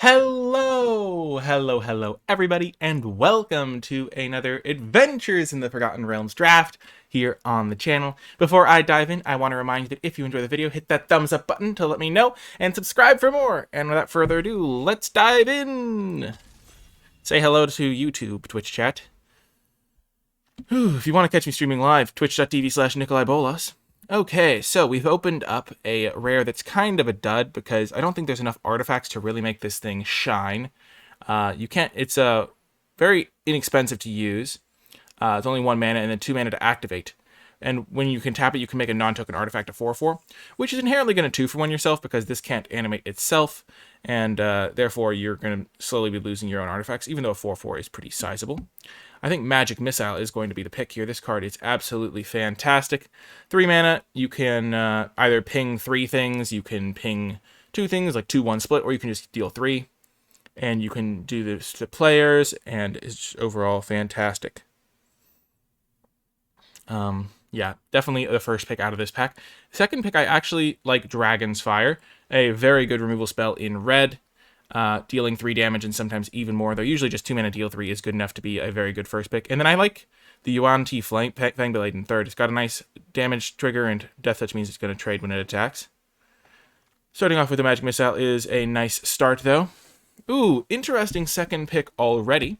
Hello, everybody, and welcome to another Adventures in the Forgotten Realms draft here on the channel. Before I dive in, I want to remind you that if you enjoy the video, hit that thumbs up button to let me know, and subscribe for more. And without further ado, let's dive in. Say hello to YouTube, Twitch chat. If you want to catch me streaming live, twitch.tv/NicolaiBolas. Okay, so we've opened up a rare that's kind of a dud because I don't think there's enough artifacts to really make this thing shine. You can't. It's very inexpensive to use. It's only 1 mana and then 2 mana to activate. And when you can tap it, you can make a non-token artifact a 4/4, which is inherently going to 2-for-1 yourself because this can't animate itself, and therefore you're going to slowly be losing your own artifacts, even though a 4/4 is pretty sizable. I think Magic Missile is going to be the pick here. This card is absolutely fantastic. 3 mana, you can either ping 3 things, you can ping 2 things, like 2-1 split, or you can just deal 3. And you can do this to players, and it's overall fantastic. Yeah, definitely the first pick out of this pack. Second pick, I actually like Dragon's Fire, a very good removal spell in red. Dealing 3 damage and sometimes even more, though usually just 2 mana deal 3 is good enough to be a very good first pick. And then I like the Yuan-Ti Fangblade in third. It's got a nice damage trigger, and Death Touch means it's going to trade when it attacks. Starting off with the Magic Missile is a nice start, though. Ooh, interesting second pick already.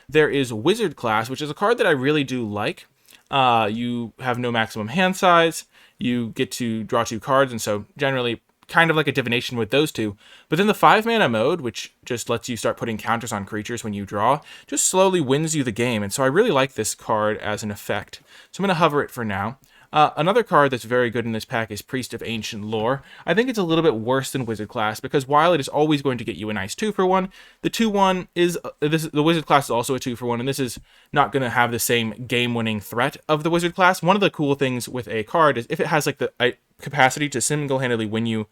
There is Wizard Class, which is a card that I really do like. You have no maximum hand size. You get to draw 2 cards, and so generally kind of like a divination with those 2. But then the 5 mana mode, which just lets you start putting counters on creatures when you draw, just slowly wins you the game. And so I really like this card as an effect. So I'm going to hover it for now. Another card that's very good in this pack is Priest of Ancient Lore. I think it's a little bit worse than Wizard Class because while it is always going to get you a nice 2-for-1, the 2-1 is the Wizard Class is also a 2-for-1, and this is not going to have the same game-winning threat of the Wizard Class. One of the cool things with a card is if it has like the capacity to single-handedly win you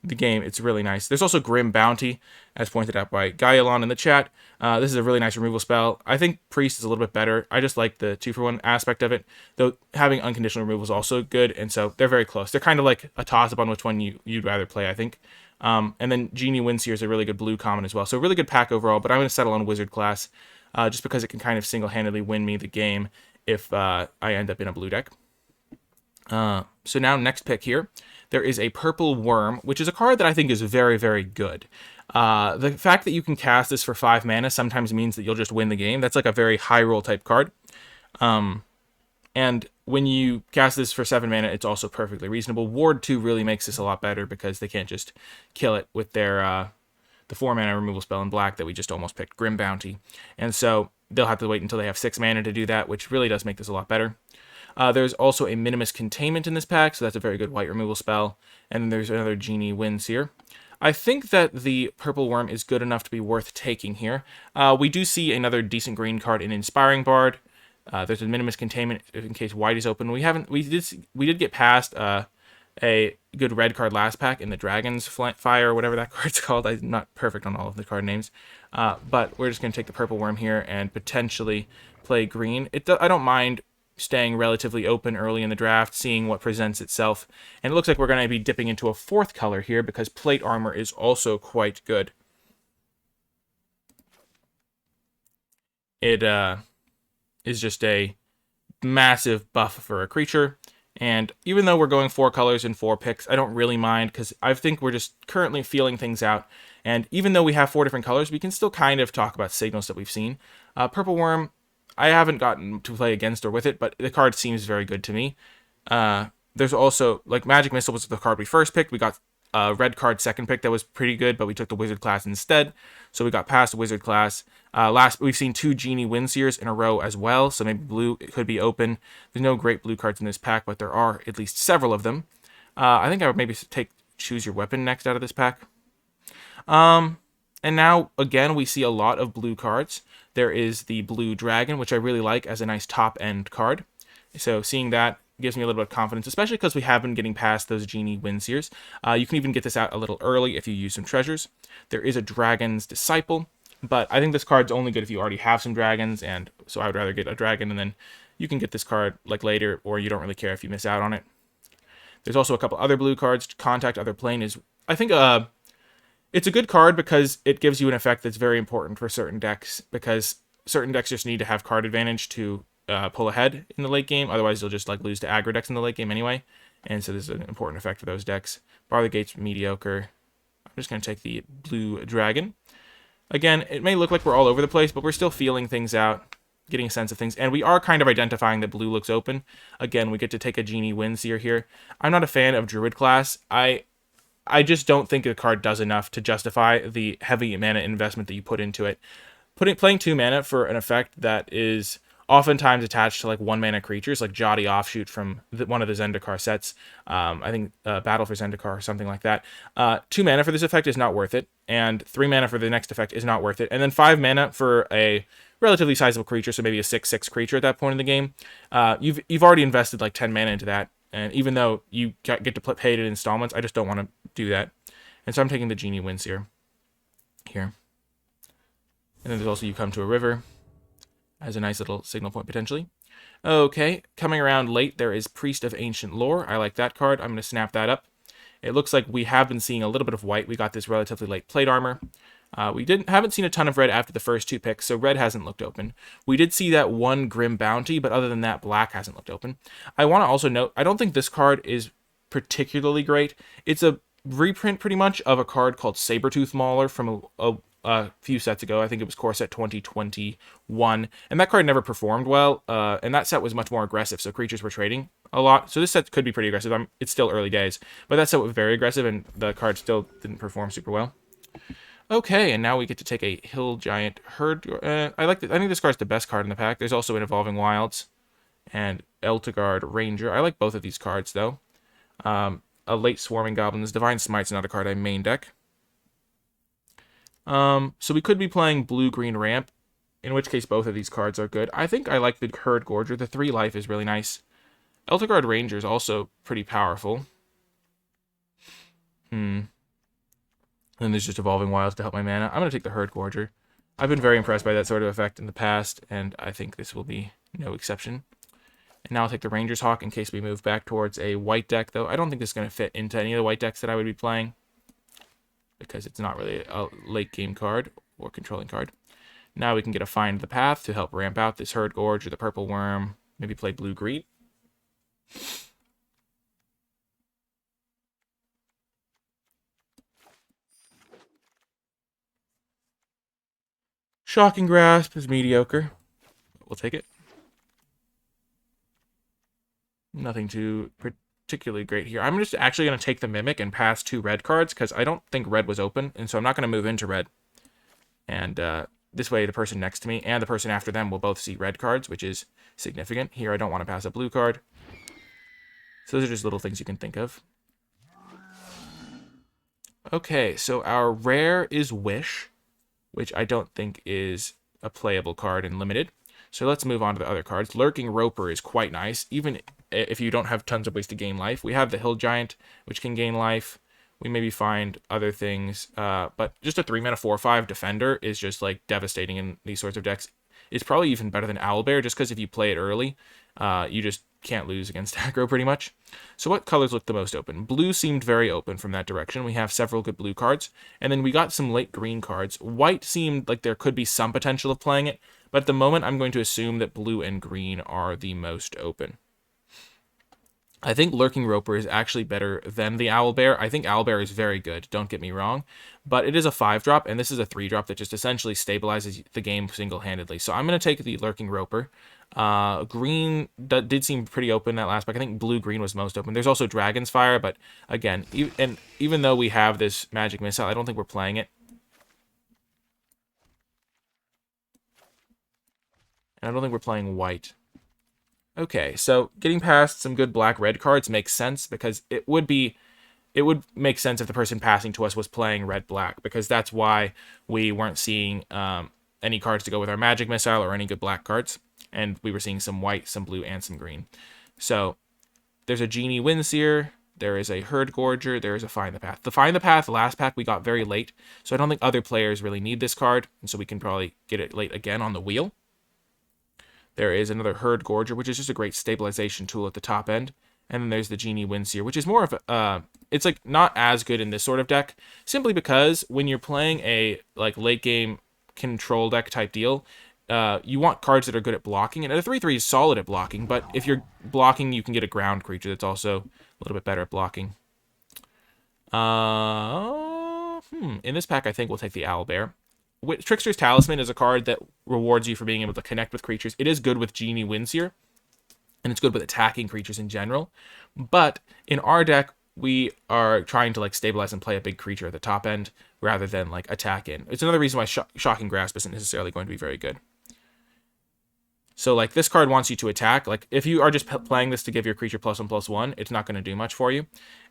the game, it's really nice. There's also Grim Bounty, as pointed out by Gaialon in the chat. This is a really nice removal spell. I think Priest is a little bit better. I just like the 2-for-1 aspect of it, though having unconditional removal is also good, and so they're very close. They're kind of like a toss-up on which one you'd rather play, I think. And then Genie Windseer is a really good blue common as well, so a really good pack overall, but I'm going to settle on Wizard Class just because it can kind of single-handedly win me the game if I end up in a blue deck. So now next pick here, there is a Purple Worm, which is a card that I think is very, very good. The fact that you can cast this for 5 mana sometimes means that you'll just win the game. That's like a very high roll type card. And when you cast this for 7 mana, it's also perfectly reasonable. Ward 2 really makes this a lot better because they can't just kill it with their the 4 mana removal spell in black that we just almost picked, Grim Bounty. And so they'll have to wait until they have 6 mana to do that, which really does make this a lot better. There's also a Minimus Containment in this pack, so that's a very good white removal spell. And then there's another Genie Windseer. I think that the Purple Worm is good enough to be worth taking here. We do see another decent green card in Inspiring Bard. There's a Minimus Containment in case white is open. We did get past a good red card last pack in the Dragon's Fire, or whatever that card's called. I'm not perfect on all of the card names. But we're just going to take the Purple Worm here and potentially play green. I don't mind staying relatively open early in the draft, seeing what presents itself. And it looks like we're going to be dipping into a 4th color here because Plate Armor is also quite good. It is just a massive buff for a creature. And even though we're going 4 colors and 4 picks, I don't really mind because I think we're just currently feeling things out. And even though we have 4 different colors, we can still kind of talk about signals that we've seen. Purple Worm, I haven't gotten to play against or with it, but the card seems very good to me. There's also, like, Magic Missile was the card we first picked. We got a red card second pick that was pretty good, but we took the Wizard Class instead, so we got past the Wizard Class. We've seen 2 Genie Windseers in a row as well, so maybe blue could be open. There's no great blue cards in this pack, but there are at least several of them. I think I would maybe take Choose Your Weapon next out of this pack. And now, again, we see a lot of blue cards. There is the Blue Dragon, which I really like as a nice top-end card. So seeing that gives me a little bit of confidence, especially because we have been getting past those Genie Windseers. You can even get this out a little early if you use some treasures. There is a Dragon's Disciple, but I think this card's only good if you already have some dragons, and so I would rather get a dragon, and then you can get this card like later, or you don't really care if you miss out on it. There's also a couple other blue cards. Contact Other Plane is, I think, It's a good card because it gives you an effect that's very important for certain decks, because certain decks just need to have card advantage to pull ahead in the late game. Otherwise, you'll just like lose to aggro decks in the late game anyway. And so this is an important effect for those decks. Bar the Gate's mediocre. I'm just going to take the blue dragon. Again, it may look like we're all over the place, but we're still feeling things out, getting a sense of things. And we are kind of identifying that blue looks open. Again, we get to take a Genie Windseer here. I'm not a fan of Druid class. I just don't think the card does enough to justify the heavy mana investment that you put into it. Playing 2 mana for an effect that is oftentimes attached to like 1 mana creatures, like Jotty Offshoot from one of the Zendikar sets. I think Battle for Zendikar or something like that. 2 mana for this effect is not worth it, and 3 mana for the next effect is not worth it, and then 5 mana for a relatively sizable creature, so maybe a 6/6 creature at that point in the game. You've already invested like 10 mana into that, and even though you get to pay it in installments, I just don't want to do that. And so I'm taking the Genie Windseer here. And then there's also you come to a river as a nice little signal point potentially. Okay, coming around late, there is Priest of Ancient Lore. I like that card. I'm going to snap that up. It looks like we have been seeing a little bit of white. We got this relatively late plate armor. We haven't seen a ton of red after the first 2 picks, so red hasn't looked open. We did see that 1 Grim Bounty, but other than that, black hasn't looked open. I want to also note, I don't think this card is particularly great. It's a reprint pretty much of a card called Sabertooth Mauler from a few sets ago. I think it was core set 2021, and that card never performed well, and that set was much more aggressive, so creatures were trading a lot. So this set could be pretty aggressive. It's still early days, but that set was very aggressive, and the card still didn't perform super well. Okay, and now we get to take a Hill Giant Herd. I think this card's the best card in the pack. There's also an Evolving Wilds and Eltegard Ranger. I like both of these cards, though. A late Swarming Goblins. Divine Smite's another card I main deck. So we could be playing Blue-Green Ramp, in which case both of these cards are good. I think I like the Herd Gorger. The 3 life is really nice. Eltegard Ranger is also pretty powerful. And then there's just Evolving Wilds to help my mana. I'm going to take the Herd Gorger. I've been very impressed by that sort of effect in the past, and I think this will be no exception. And now I'll take the Ranger's Hawk in case we move back towards a white deck, though. I don't think this is going to fit into any of the white decks that I would be playing, because it's not really a late game card or controlling card. Now we can get a Find the Path to help ramp out this Herd Gorge or the Purple Worm. Maybe play blue-green. Shocking Grasp is mediocre. We'll take it. Nothing too particularly great here. I'm just actually going to take the Mimic and pass 2 red cards, because I don't think red was open, and so I'm not going to move into red. And this way the person next to me and the person after them will both see red cards, which is significant. Here I don't want to pass a blue card. So those are just little things you can think of. Okay, so our rare is Wish, which I don't think is a playable card in Limited. So let's move on to the other cards. Lurking Roper is quite nice, even if you don't have tons of ways to gain life. We have the Hill Giant, which can gain life. We maybe find other things, but just a 3 mana 4/5 Defender is just like devastating in these sorts of decks. It's probably even better than Owlbear, just because if you play it early, you just can't lose against aggro pretty much. So what colors look the most open? Blue seemed very open from that direction. We have several good blue cards, and then we got some late green cards. White seemed like there could be some potential of playing it, but at the moment I'm going to assume that blue and green are the most open. I think Lurking Roper is actually better than the Owlbear. I think Owlbear is very good, don't get me wrong, but it is a 5-drop, and this is a 3-drop that just essentially stabilizes the game single-handedly. So I'm going to take the Lurking Roper. Green did seem pretty open that last pack. I think blue-green was most open. There's also Dragon's Fire, but again, even though we have this Magic Missile, I don't think we're playing it. And I don't think we're playing white. Okay, so getting past some good black-red cards makes sense, because it would make sense if the person passing to us was playing red-black, because that's why we weren't seeing any cards to go with our Magic Missile or any good black cards, and we were seeing some white, some blue, and some green. So there's a Genie Windseer, there is a Herd Gorger, there is a Find the Path. The Find the Path last pack we got very late, so I don't think other players really need this card, and so we can probably get it late again on the wheel. There is another Herd Gorger, which is just a great stabilization tool at the top end. And then there's the Genie Windseer, which is more of a, it's like not as good in this sort of deck, simply because when you're playing a like late game control deck type deal, you want cards that are good at blocking, and a 3/3 is solid at blocking, but if you're blocking, you can get a ground creature that's also a little bit better at blocking. In this pack, I think we'll take the Owlbear. Trickster's Talisman is a card that rewards you for being able to connect with creatures. It is good with Genie Windseer, and it's good with attacking creatures in general. But in our deck, we are trying to like stabilize and play a big creature at the top end rather than like attack in. It's another reason why Shocking Grasp isn't necessarily going to be very good. So like this card wants you to attack. Like if you are just playing this to give your creature +1/+1, it's not going to do much for you.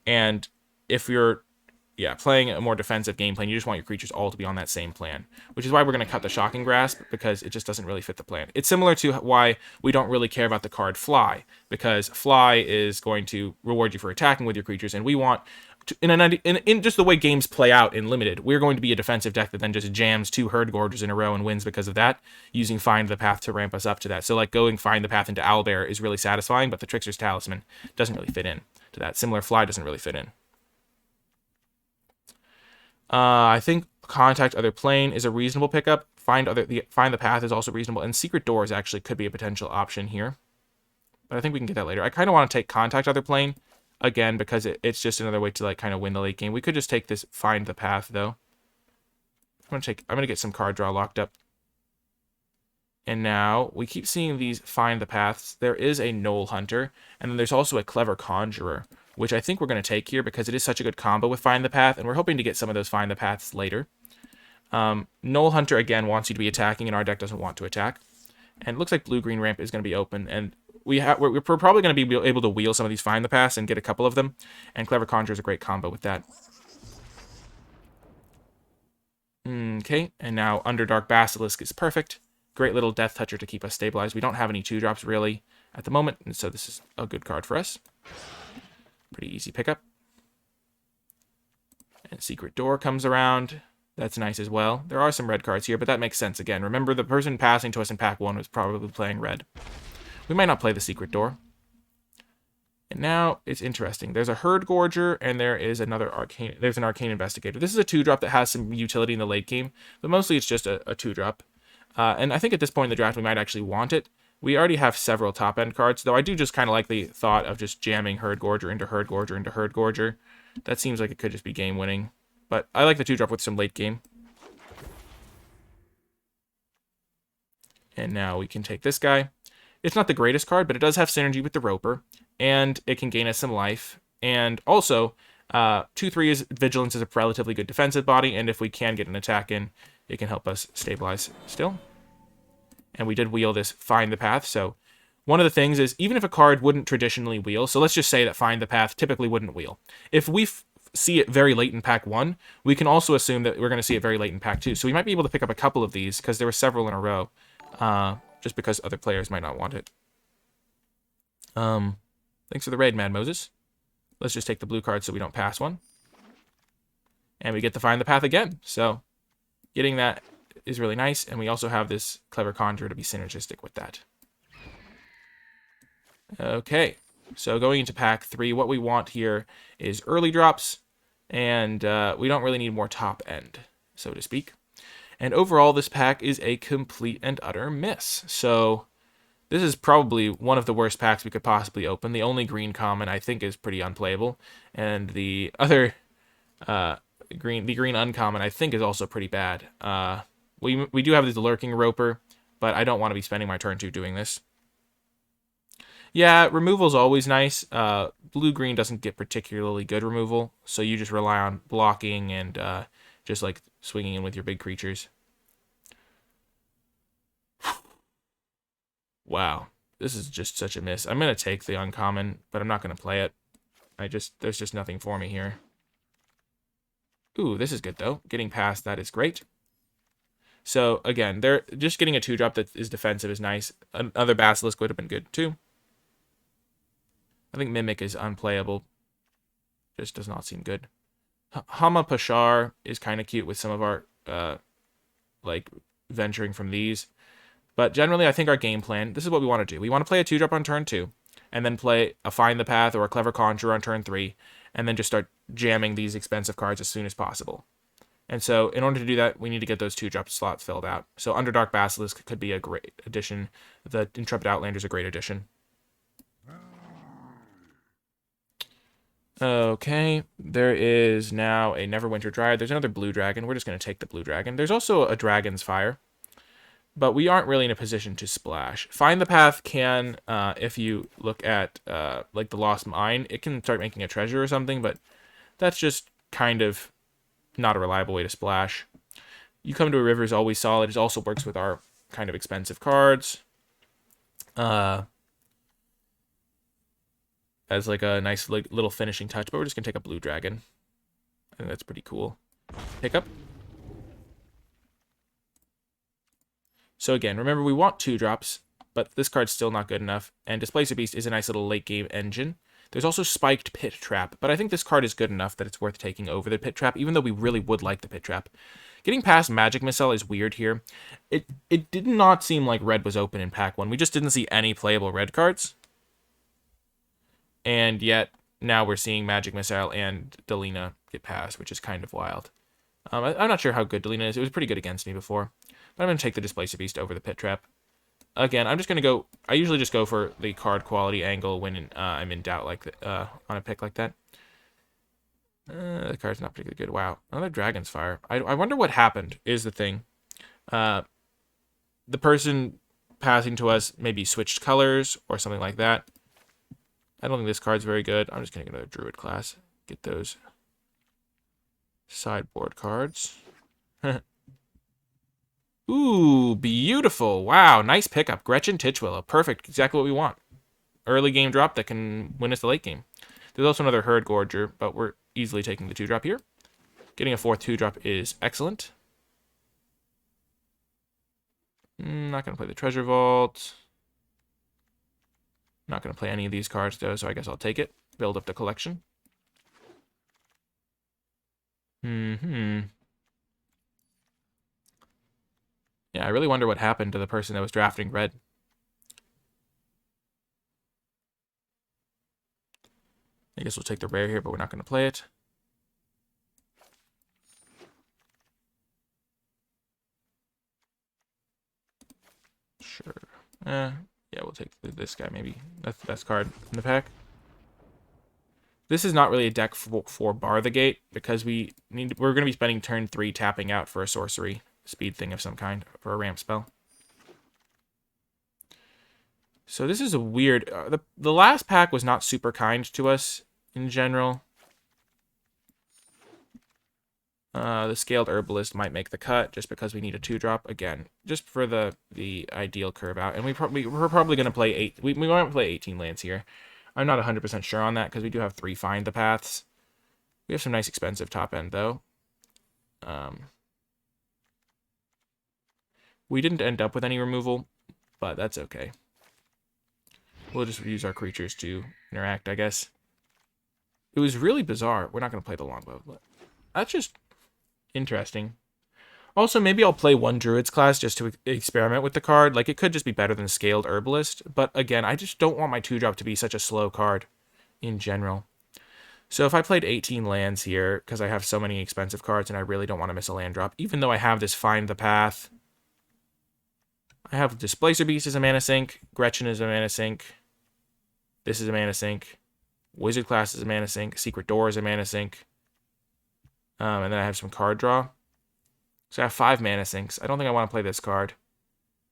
And if you're playing a more defensive game plan, you just want your creatures all to be on that same plan, which is why we're going to cut the Shocking Grasp, because it just doesn't really fit the plan. It's similar to why we don't really care about the card Fly, because Fly is going to reward you for attacking with your creatures, and we want, in just the way games play out in Limited, we're going to be a defensive deck that then just jams 2 Herd Gorgers in a row and wins because of that, using Find the Path to ramp us up to that. So like going Find the Path into Owlbear is really satisfying, but the Trickster's Talisman doesn't really fit in to that. Similar Fly doesn't really fit in. I think Contact Other Plane is a reasonable pickup. Find the Path is also reasonable, and Secret Doors actually could be a potential option here. But I think we can get that later. I kind of want to take Contact Other Plane again because it's just another way to like kind of win the late game. We could just take this Find the Path though. I'm gonna get some card draw locked up. And now we keep seeing these Find the Paths. There is a Knoll Hunter, and then there's also a Clever Conjurer, which I think we're going to take here because it is such a good combo with Find the Path, and we're hoping to get some of those Find the Paths later. Knoll Hunter, again, wants you to be attacking, and our deck doesn't want to attack. And it looks like Blue-Green Ramp is going to be open, and we're probably going to be able to wheel some of these Find the Paths and get a couple of them, and Clever Conjurer is a great combo with that. Okay, and now Underdark Basilisk is perfect. Great little Death Toucher to keep us stabilized. We don't have any 2-drops really at the moment, and so this is a good card for us. Pretty easy pickup. And Secret Door comes around. That's nice as well. There are some red cards here, but that makes sense again. Remember, the person passing to us in pack 1 was probably playing red. We might not play the Secret Door. And now it's interesting. There's a Herd Gorger, and there is another Arcane. There's an Arcane Investigator. This is a 2-drop that has some utility in the late game, but mostly it's just a 2-drop. And I think at this point in the draft, we might actually want it. We already have several top-end cards, though I do just kind of like the thought of just jamming Herd Gorger into Herd Gorger into Herd Gorger. That seems like it could just be game-winning. But I like the 2-drop with some late game. And now we can take this guy. It's not the greatest card, but it does have synergy with the Roper, and it can gain us some life. And also, 2/3 is Vigilance is a relatively good defensive body, and if we can get an attack in, it can help us stabilize still. And we did wheel this Find the Path, so one of the things is, even if a card wouldn't traditionally wheel, so let's just say that Find the Path typically wouldn't wheel. If we see it very late in pack 1, we can also assume that we're going to see it very late in pack 2. So we might be able to pick up a couple of these, because there were several in a row, just because other players might not want it. Thanks for the raid, Mad Moses. Let's just take the blue card so we don't pass one. And we get to Find the Path again, so getting that is really nice, and we also have this Clever Conjurer to be synergistic with that. Okay, so going into pack 3, what we want here is early drops, and we don't really need more top end, so to speak. And overall, this pack is a complete and utter miss. So this is probably one of the worst packs we could possibly open. The only green common I think is pretty unplayable, and the other green uncommon I think is also pretty bad. We do have this Lurking Roper, but I don't want to be spending my turn 2 doing this. Yeah, removal is always nice. Blue-green doesn't get particularly good removal, so you just rely on blocking and just like swinging in with your big creatures. Wow, this is just such a miss. I'm going to take the uncommon, but I'm not going to play it. There's just nothing for me here. Ooh, this is good though. Getting past that is great. So again, they're just getting a 2-drop that is defensive is nice. Another Basilisk would have been good too. I think Mimic is unplayable. Just does not seem good. Hama Pashar is kind of cute with some of our like venturing from these. But generally, I think our game plan, this is what we want to do. We want to play a 2-drop on turn 2. and then play a Find the Path or a Clever Conjurer on turn 3, and then just start jamming these expensive cards as soon as possible. And so in order to do that, we need to get those 2-drop slots filled out. So Underdark Basilisk could be a great addition. The Intrepid Outlander is a great addition. Okay, there is now a Neverwinter Dryad. There's another blue dragon. We're just going to take the blue dragon. There's also a Dragon's Fire, but we aren't really in a position to splash. Find the Path can, if you look at like the Lost Mine, it can start making a treasure or something, but that's just kind of not a reliable way to splash. You Come to a River is always solid. It also works with our kind of expensive cards. As like a nice little finishing touch, but we're just going to take a blue dragon. I think that's pretty cool. Pick up. So again, remember we want 2-drops, but this card's still not good enough, and Displacer Beast is a nice little late game engine. There's also Spiked Pit Trap, but I think this card is good enough that it's worth taking over the Pit Trap, even though we really would like the Pit Trap. Getting past Magic Missile is weird here. It did not seem like red was open in pack 1. We just didn't see any playable red cards. And yet, now we're seeing Magic Missile and Delina get passed, which is kind of wild. I'm not sure how good Delina is. It was pretty good against me before. But I'm going to take the Displacer Beast over the Pit Trap. Again, I'm just going to go... I usually just go for the card quality angle when I'm in doubt like on a pick like that. The card's not particularly good. Wow. Another Dragon's Fire. I wonder what happened, is the thing. The person passing to us maybe switched colors or something like that. I don't think this card's very good. I'm just going to get another Druid class. Get those sideboard cards. Ooh, beautiful. Wow, nice pickup. Gretchen Titchwillow. Perfect. Exactly what we want. Early game drop that can win us the late game. There's also another Herd Gorger, but we're easily taking the 2-drop here. Getting a 4th 2-drop is excellent. Not going to play the Treasure Vault. Not going to play any of these cards, though, so I guess I'll take it. Build up the collection. Yeah, I really wonder what happened to the person that was drafting red. I guess we'll take the rare here, but we're not going to play it. Sure. Yeah, we'll take this guy, maybe. That's the best card in the pack. This is not really a deck for Bar the Gate, because we're going to be spending turn 3 tapping out for a sorcery speed thing of some kind, for a ramp spell. So this is a weird... the last pack was not super kind to us in general. The Scaled Herbalist might make the cut just because we need a 2-drop. Again, just for the ideal curve out. And we're probably going to play 8... We might play 18 lands here. I'm not 100% sure on that because we do have 3 Find the Paths. We have some nice expensive top end, though. We didn't end up with any removal, but that's okay. We'll just use our creatures to interact, I guess. It was really bizarre. We're not going to play the Longbow, but that's just interesting. Also, maybe I'll play one Druid's class just to experiment with the card. Like, it could just be better than Scaled Herbalist. But again, I just don't want my 2-drop to be such a slow card in general. So if I played 18 lands here, because I have so many expensive cards and I really don't want to miss a land drop, even though I have this Find the Path. I have Displacer Beast as a mana sink. Gretchen is a mana sink. This is a mana sink. Wizard class is a mana sink. Secret Door is a mana sink. And then I have some card draw. So I have 5 mana sinks. I don't think I want to play this card.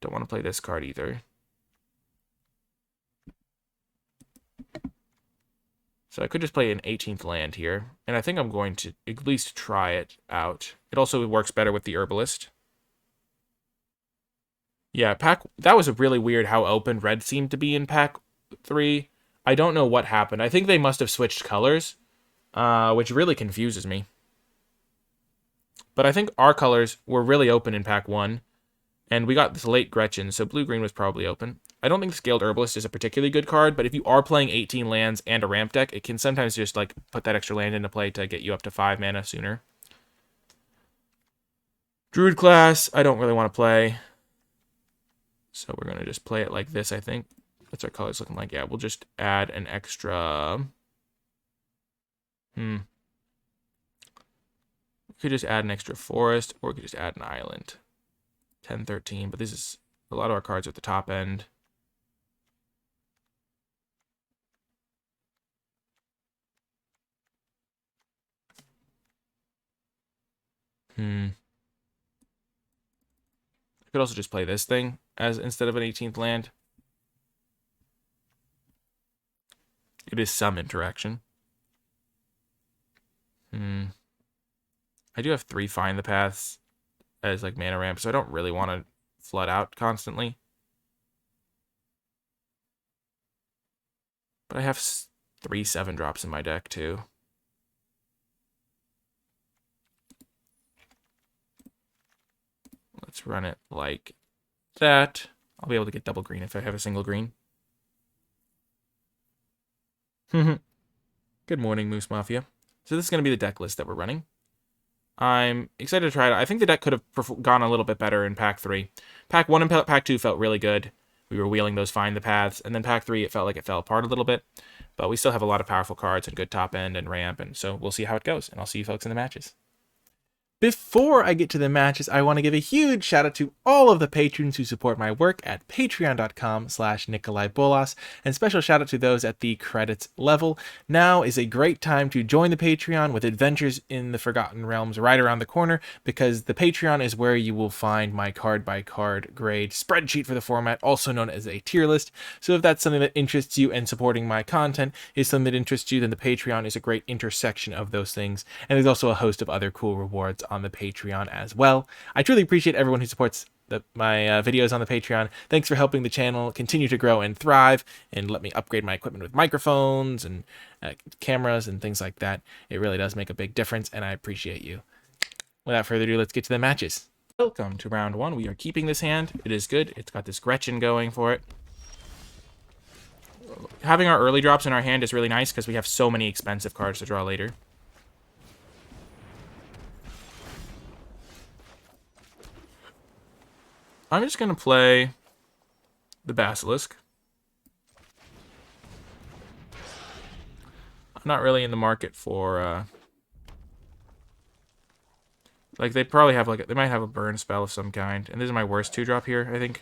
Don't want to play this card either. So I could just play an 18th land here. And I think I'm going to at least try it out. It also works better with the Herbalist. Yeah, that was really weird how open red seemed to be in pack 3. I don't know what happened. I think they must have switched colors, which really confuses me. But I think our colors were really open in pack 1, and we got this late Gretchen, so blue-green was probably open. I don't think Scaled Herbalist is a particularly good card, but if you are playing 18 lands and a ramp deck, it can sometimes just like put that extra land into play to get you up to 5 mana sooner. Druid class, I don't really want to play. So we're going to just play it like this, I think. What's our colors looking like? Yeah, we'll just add an extra... We could just add an extra forest, or we could just add an island. 10, 13, but this is... A lot of our cards are at the top end. I could also just play this thing as instead of an 18th land. It is some interaction. I do have 3 Find the Paths as like mana ramp, so I don't really want to flood out constantly. But I have 3 7-drops in my deck too. Let's run it like that. I'll be able to get double green if I have a single green. Good morning, Moose Mafia. So this is going to be the deck list that we're running. I'm excited to try it. I think the deck could have gone a little bit better in Pack 3. Pack 1 and Pack 2 felt really good. We were wheeling those Find the Paths. And then Pack 3, it felt like it fell apart a little bit. But we still have a lot of powerful cards and good top end and ramp. And so we'll see how it goes. And I'll see you folks in the matches. Before I get to the matches, I want to give a huge shout out to all of the patrons who support my work at patreon.com/NicolaiBolas, and special shout out to those at the credits level. Now is a great time to join the Patreon, with Adventures in the Forgotten Realms right around the corner, because the Patreon is where you will find my card by card grade spreadsheet for the format, also known as a tier list. So if that's something that interests you and supporting my content is something that interests you, then the Patreon is a great intersection of those things. And there's also a host of other cool rewards on the Patreon as well. I truly appreciate everyone who supports my videos on the Patreon. Thanks for helping the channel continue to grow and thrive, and let me upgrade my equipment with microphones and cameras and things like that. It really does make a big difference, and I appreciate you. Without further ado, let's get to the matches. Welcome to round 1. We are keeping this hand. It is good. It's got this Gretchen going for it. Having our early drops in our hand is really nice because we have so many expensive cards to draw later. I'm just going to play the Basilisk. I'm not really in the market for, like, they probably have, like, they might have a burn spell of some kind. And this is my worst 2-drop here, I think.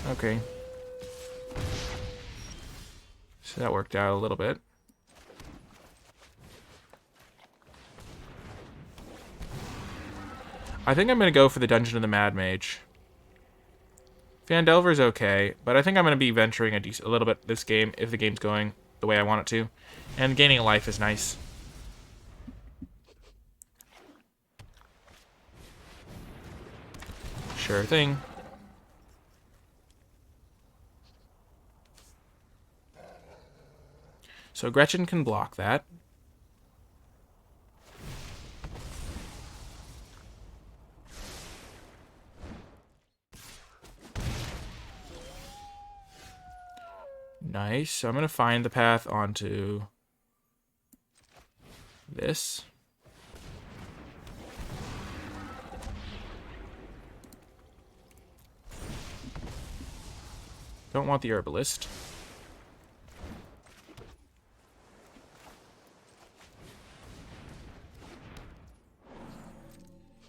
Okay. So that worked out a little bit. I think I'm going to go for the Dungeon of the Mad Mage. Phandelver's okay, but I think I'm going to be venturing a little bit this game if the game's going the way I want it to. And gaining a life is nice. Sure thing. So Gretchen can block that. Nice. So I'm going to find the path onto this. Don't want the herbalist.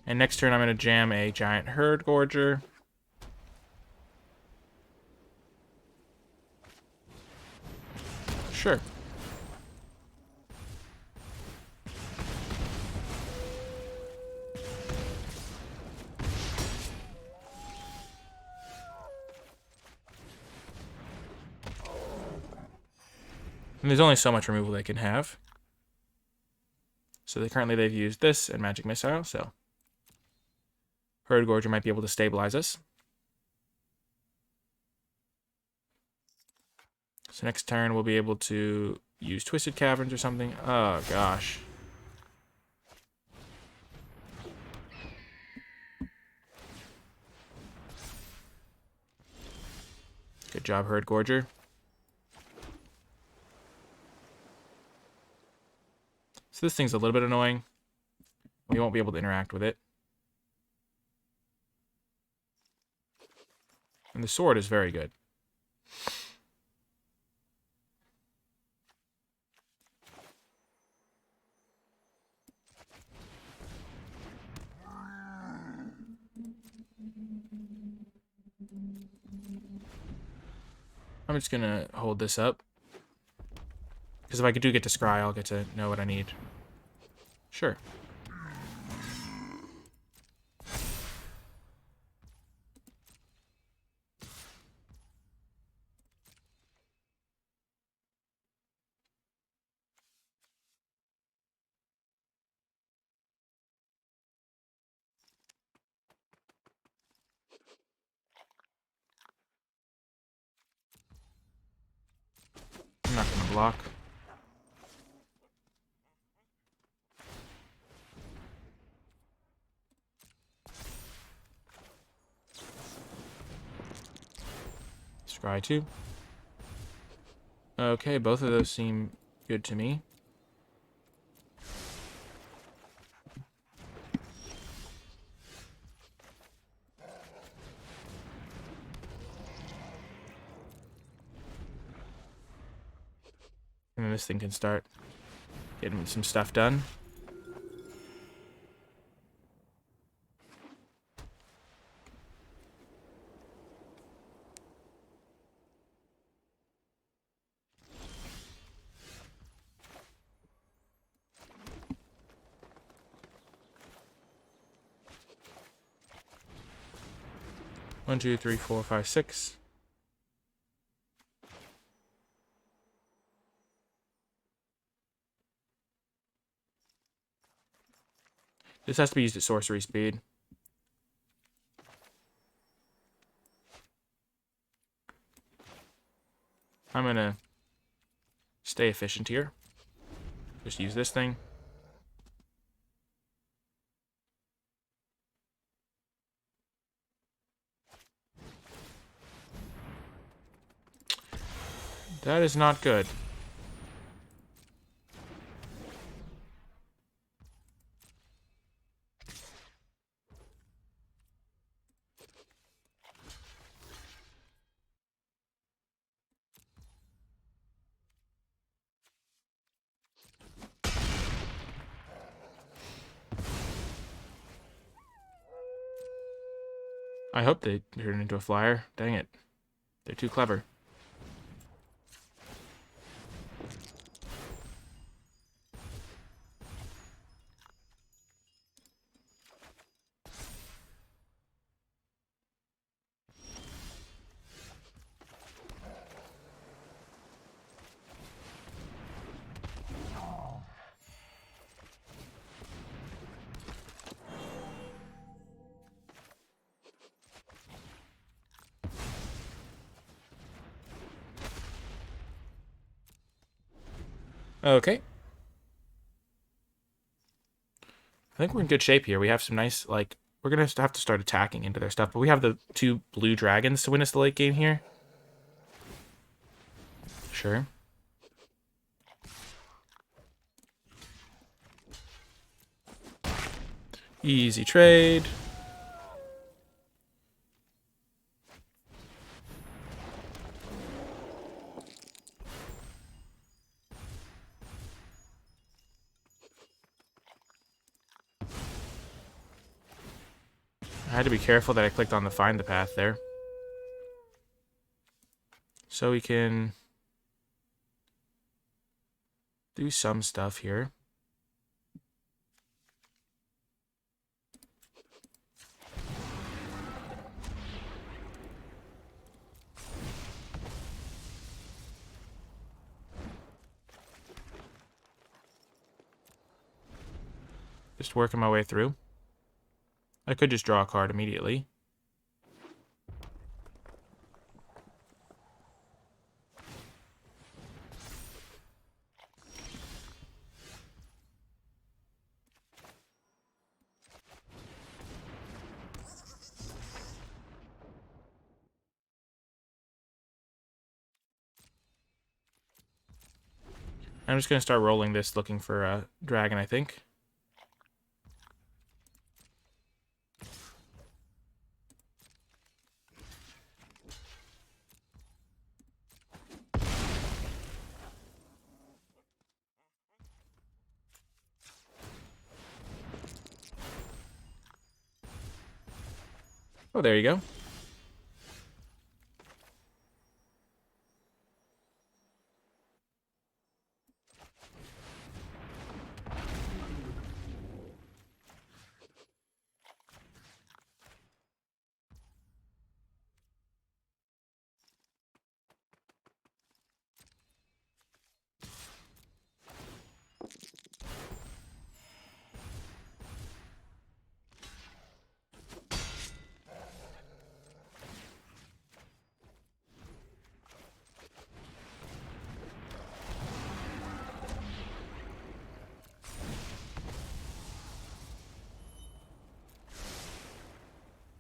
And next turn I'm going to jam a giant herd gorger. Sure. And there's only so much removal they can have. So they've used this and Magic Missile, so Herd Gorger might be able to stabilize us. So next turn we'll be able to use Twisted Caverns or something. Oh gosh. Good job, Herd Gorger. So this thing's a little bit annoying. We won't be able to interact with it. And the sword is very good. I'm just gonna hold this up. Because if I do get to scry, I'll get to know what I need. Sure. I'm not gonna block. Scry 2. Okay, both of those seem good to me. And then this thing can start getting some stuff done. One, two, three, four, five, six. This has to be used at sorcery speed. I'm gonna stay efficient here. Just use this thing. That is not good. I hope they turn into a flyer. Dang it. They're too clever. Okay. I think we're in good shape here. We have some nice, like, we're going to have to start attacking into their stuff, but we have the 2 blue dragons to win us the late game here. Sure. Easy trade. I had to be careful that I clicked on the find the path there. So we can do some stuff here. Just working my way through. I could just draw a card immediately. I'm just going to start rolling this, looking for a dragon, I think. Oh, there you go.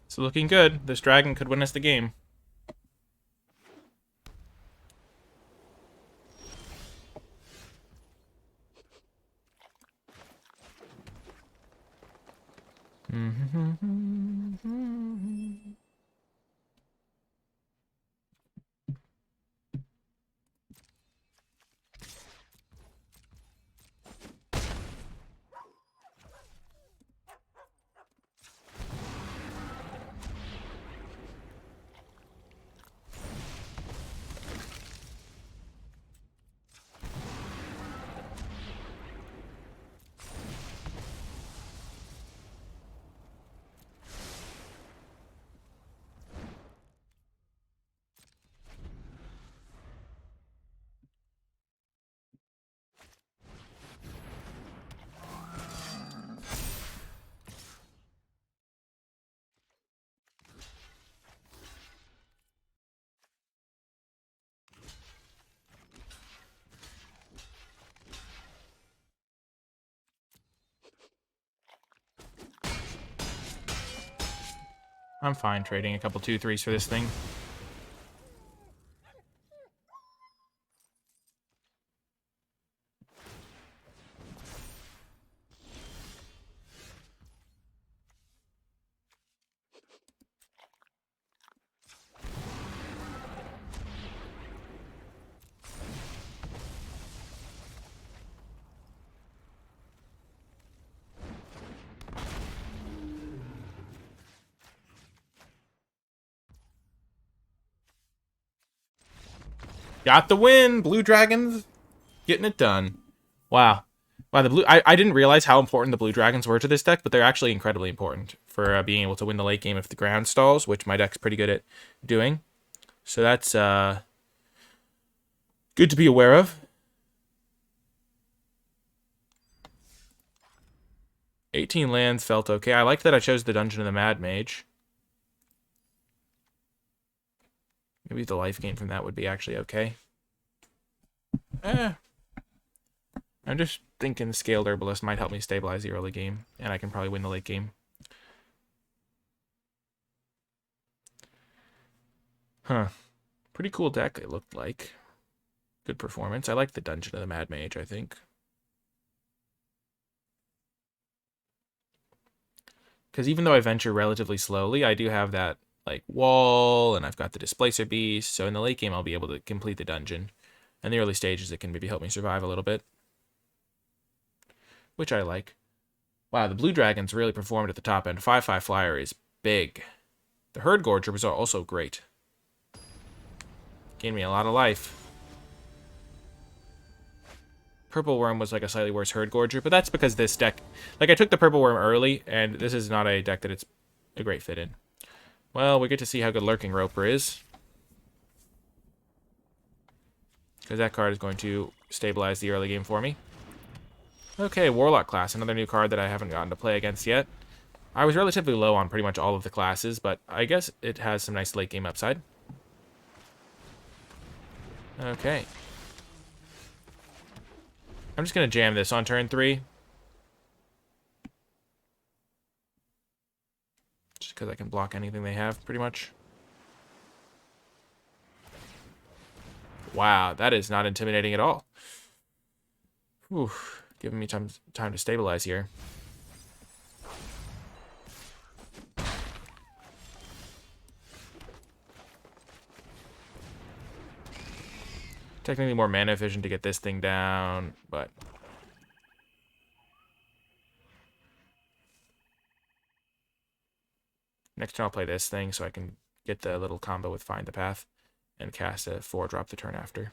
It's looking good. This dragon could win us the game. I'm fine trading a couple 2/3s for this thing. Got the win! Blue Dragons getting it done. Wow. Wow, I didn't realize how important the Blue Dragons were to this deck, but they're actually incredibly important for being able to win the late game if the ground stalls, which my deck's pretty good at doing. So that's good to be aware of. 18 lands felt okay. I liked that I chose the Dungeon of the Mad Mage. Maybe the life gain from that would be actually okay. I'm just thinking Scaled Herbalist might help me stabilize the early game, and I can probably win the late game. Huh. Pretty cool deck, it looked like. Good performance. I like the Dungeon of the Mad Mage, I think. Because even though I venture relatively slowly, I do have that like wall, and I've got the Displacer Beast, so in the late game I'll be able to complete the dungeon. In the early stages, it can maybe help me survive a little bit. Which I like. Wow, the Blue Dragons really performed at the top end. 5/5 flyer is big. The Herd Gorger was also great. Gained me a lot of life. Purple Worm was like a slightly worse Herd Gorger, but that's because this deck... Like, I took the Purple Worm early, and this is not a deck that it's a great fit in. Well, we get to see how good Lurking Roper is. Because that card is going to stabilize the early game for me. Okay, Warlock class, another new card that I haven't gotten to play against yet. I was relatively low on pretty much all of the classes, but I guess it has some nice late game upside. Okay. I'm just going to jam this on turn 3. Just because I can block anything they have, pretty much. Wow, that is not intimidating at all. Whew, giving me time to stabilize here. Technically more mana efficient to get this thing down, but... Next turn I'll play this thing so I can get the little combo with Find the Path and cast a 4-drop the turn after.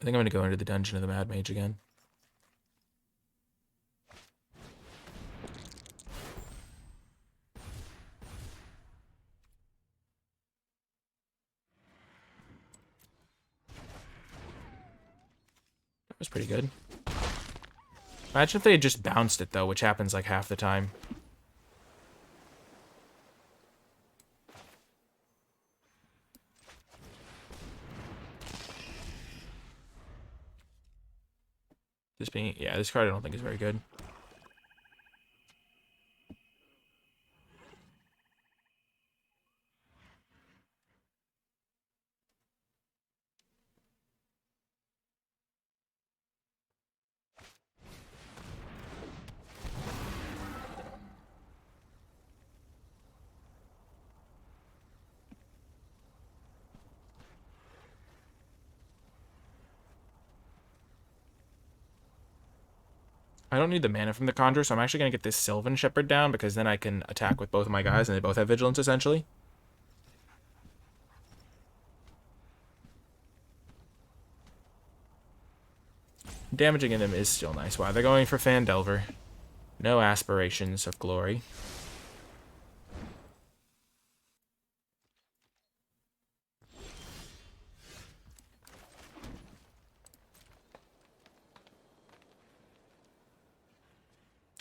I think I'm going to go into the Dungeon of the Mad Mage again. That was pretty good. Imagine if they had just bounced it, though, which happens like half the time. This card I don't think is very good. I don't need the mana from the Conjure, so I'm actually going to get this Sylvan Shepherd down, because then I can attack with both of my guys, and they both have Vigilance, essentially. Damaging in them is still nice. Wow, they're going for Fandelver. No aspirations of glory.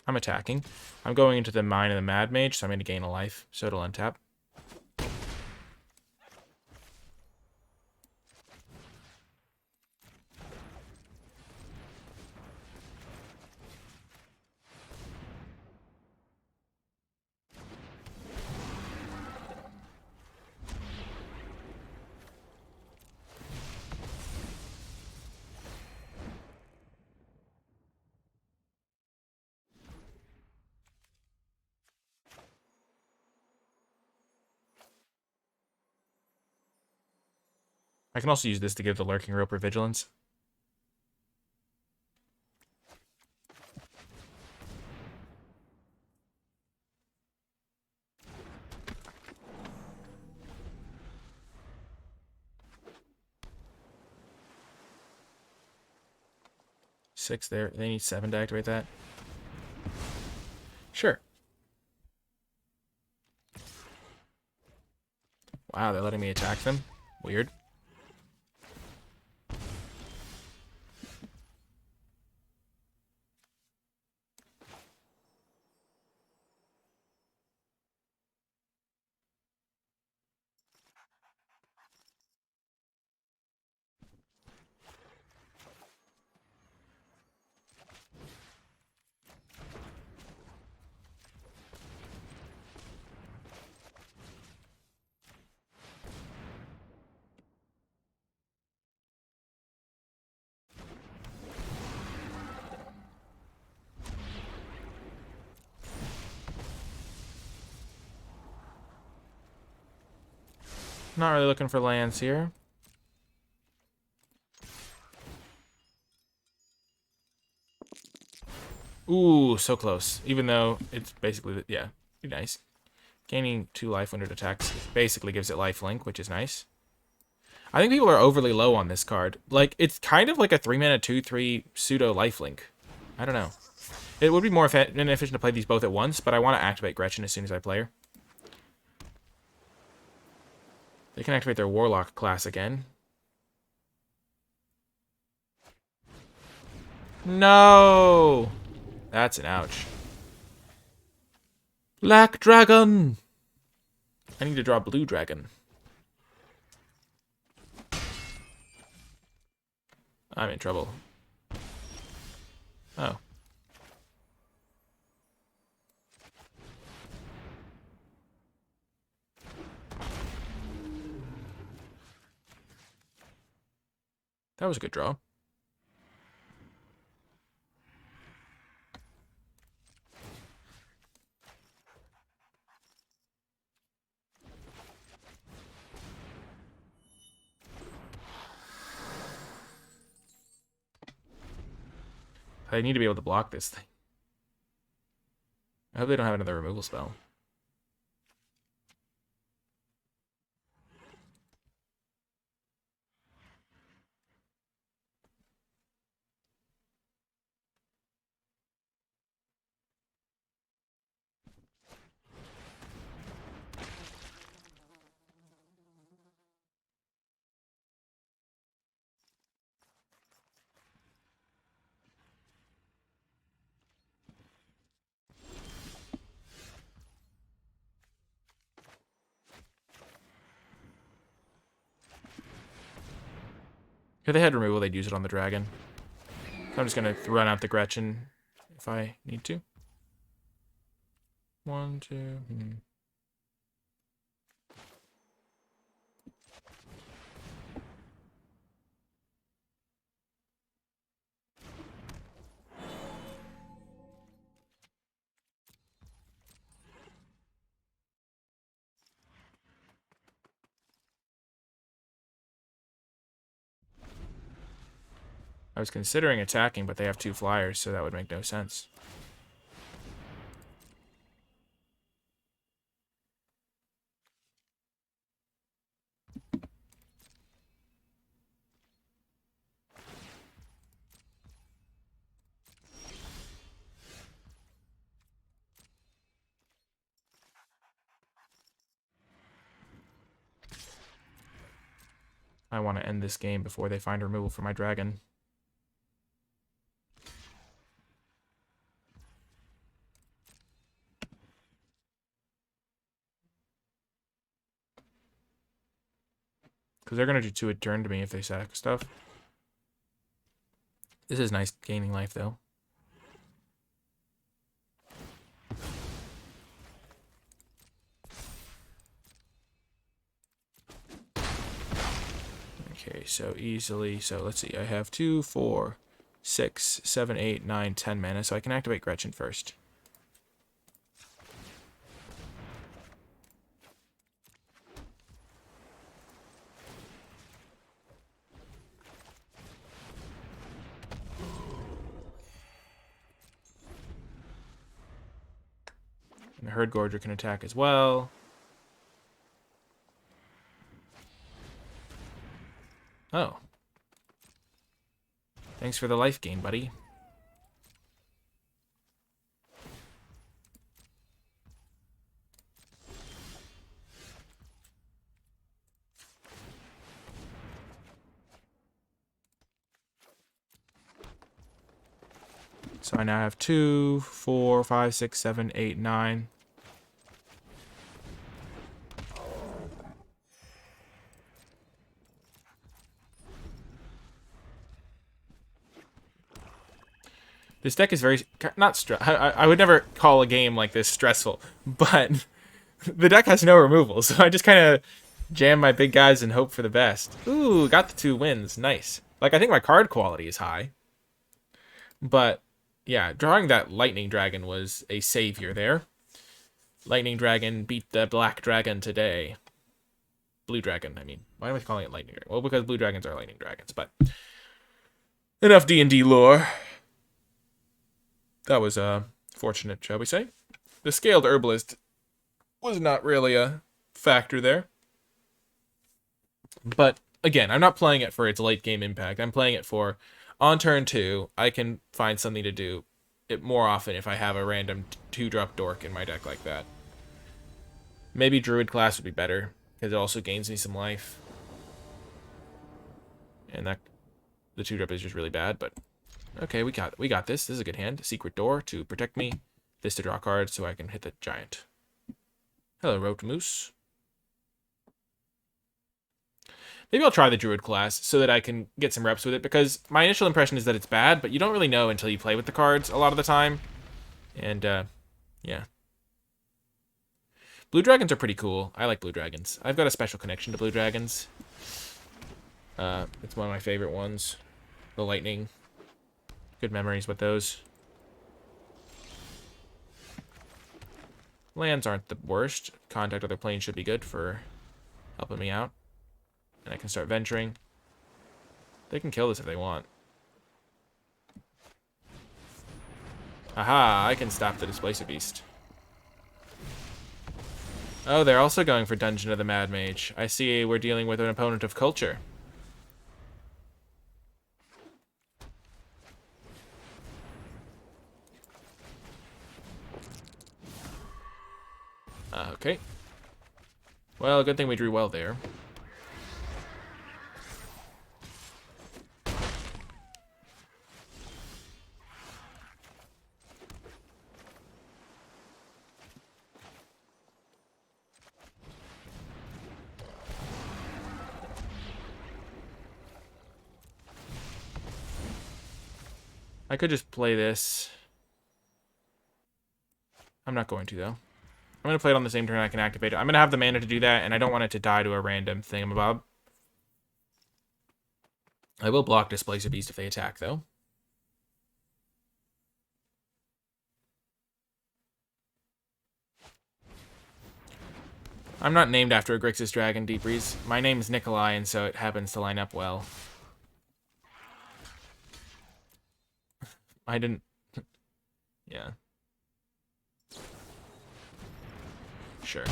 I'm attacking. I'm going into the Mine of the Mad Mage, so I'm going to gain a life, so it'll untap. I can also use this to give the Lurking Roper Vigilance. Six there. They need 7 to activate that. Sure. Wow, they're letting me attack them. Weird. Not really looking for lands here. Ooh, so close. Even though it's basically, yeah, pretty nice. Gaining 2 life when it attacks basically gives it lifelink, which is nice. I think people are overly low on this card. Like, it's kind of like a 3-mana 2/3 pseudo lifelink. I don't know. It would be more inefficient to play these both at once, but I want to activate Gretchen as soon as I play her. They can activate their Warlock class again. No! That's an ouch. Black Dragon! I need to draw Blue Dragon. I'm in trouble. Oh. That was a good draw. I need to be able to block this thing. I hope they don't have another removal spell. If they had removal, they'd use it on the dragon. So I'm just going to run out the Gretchen if I need to. 1, 2... I was considering attacking, but they have 2 flyers, so that would make no sense. I want to end this game before they find removal for my dragon. Because they're going to do 2 a turn to me if they sack stuff. This is nice gaining life, though. Okay, so easily. So let's see. I have 2, 4, 6, 7, 8, 9, 10 mana. So I can activate Gretchen first. And the Herd Gorger can attack as well. Oh. Thanks for the life gain, buddy. So I now have 2, 4, 5, 6, 7, 8, 9. This deck is very not I would never call a game like this stressful, but the deck has no removal, so I just kind of jam my big guys and hope for the best. Ooh, got the 2 wins. Nice. Like, I think my card quality is high. But, yeah, drawing that Lightning Dragon was a savior there. Lightning Dragon beat the Black Dragon today. Blue Dragon, I mean. Why am I calling it Lightning Dragon? Well, because Blue Dragons are Lightning Dragons, but enough D&D lore. That was fortunate, shall we say. The Scaled Herbalist was not really a factor there. But, again, I'm not playing it for its late game impact. I'm playing it for, on turn 2, I can find something to do it more often if I have a random 2-drop dork in my deck like that. Maybe Druid class would be better, because it also gains me some life. And that the 2-drop is just really bad, but okay, we got this. This is a good hand. Secret Door to protect me. This to draw cards so I can hit the giant. Hello, Roped Moose. Maybe I'll try the Druid class so that I can get some reps with it, because my initial impression is that it's bad, but you don't really know until you play with the cards a lot of the time. And, yeah. Blue Dragons are pretty cool. I like Blue Dragons. I've got a special connection to Blue Dragons. It's one of my favorite ones. The Lightning. Good memories with those. Lands aren't the worst. Contact Other Planes should be good for helping me out. And I can start venturing. They can kill this if they want. Aha, I can stop the Displacer Beast. Oh, they're also going for Dungeon of the Mad Mage. I see we're dealing with an opponent of culture. Okay. Well, good thing we drew well there. I could just play this. I'm not going to, though. I'm going to play it on the same turn I can activate it. I'm going to have the mana to do that, and I don't want it to die to a random thingamabob. I will block Displacer Beast if they attack, though. I'm not named after a Grixis Dragon, Deep Breeze. My name's Nikolai, and so it happens to line up well. I didn't... Yeah. Sure.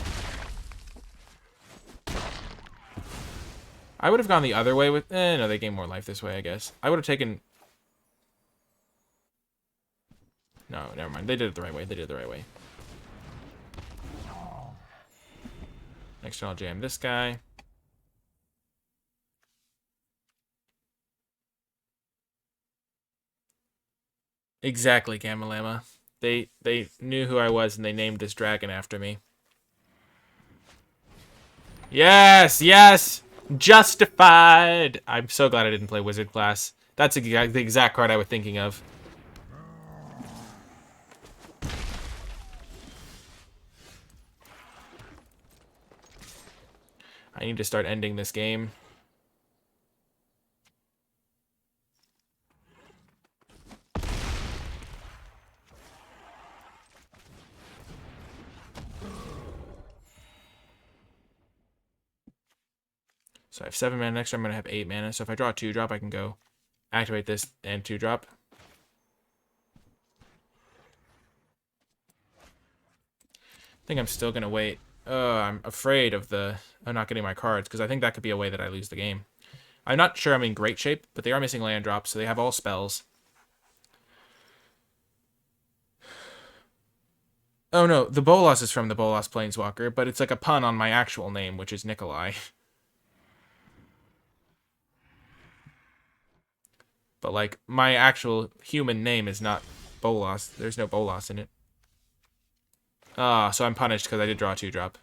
I would have gone the other way with... no, they gain more life this way, I guess. I would have taken... No, never mind. They did it the right way. They did it the right way. Next turn, I'll jam this guy. Exactly, Gamalama. They knew who I was, and they named this dragon after me. Yes! Yes! Justified! I'm so glad I didn't play Wizard class. That's the exact card I was thinking of. I need to start ending this game. So I have 7 mana. Next turn I'm going to have 8 mana. So if I draw a 2-drop, I can go activate this and 2-drop. I think I'm still going to wait. I'm afraid of not getting my cards, because I think that could be a way that I lose the game. I'm not sure I'm in great shape, but they are missing land drops, so they have all spells. Oh no, the Bolas is from the Bolas Planeswalker, but it's like a pun on my actual name, which is Nikolai. But like, my actual human name is not Bolas. There's no Bolas in it. So I'm punished because I did draw a 2-drop.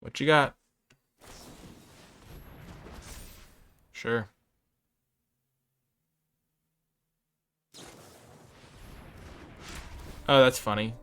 What you got? Sure. Oh, that's funny.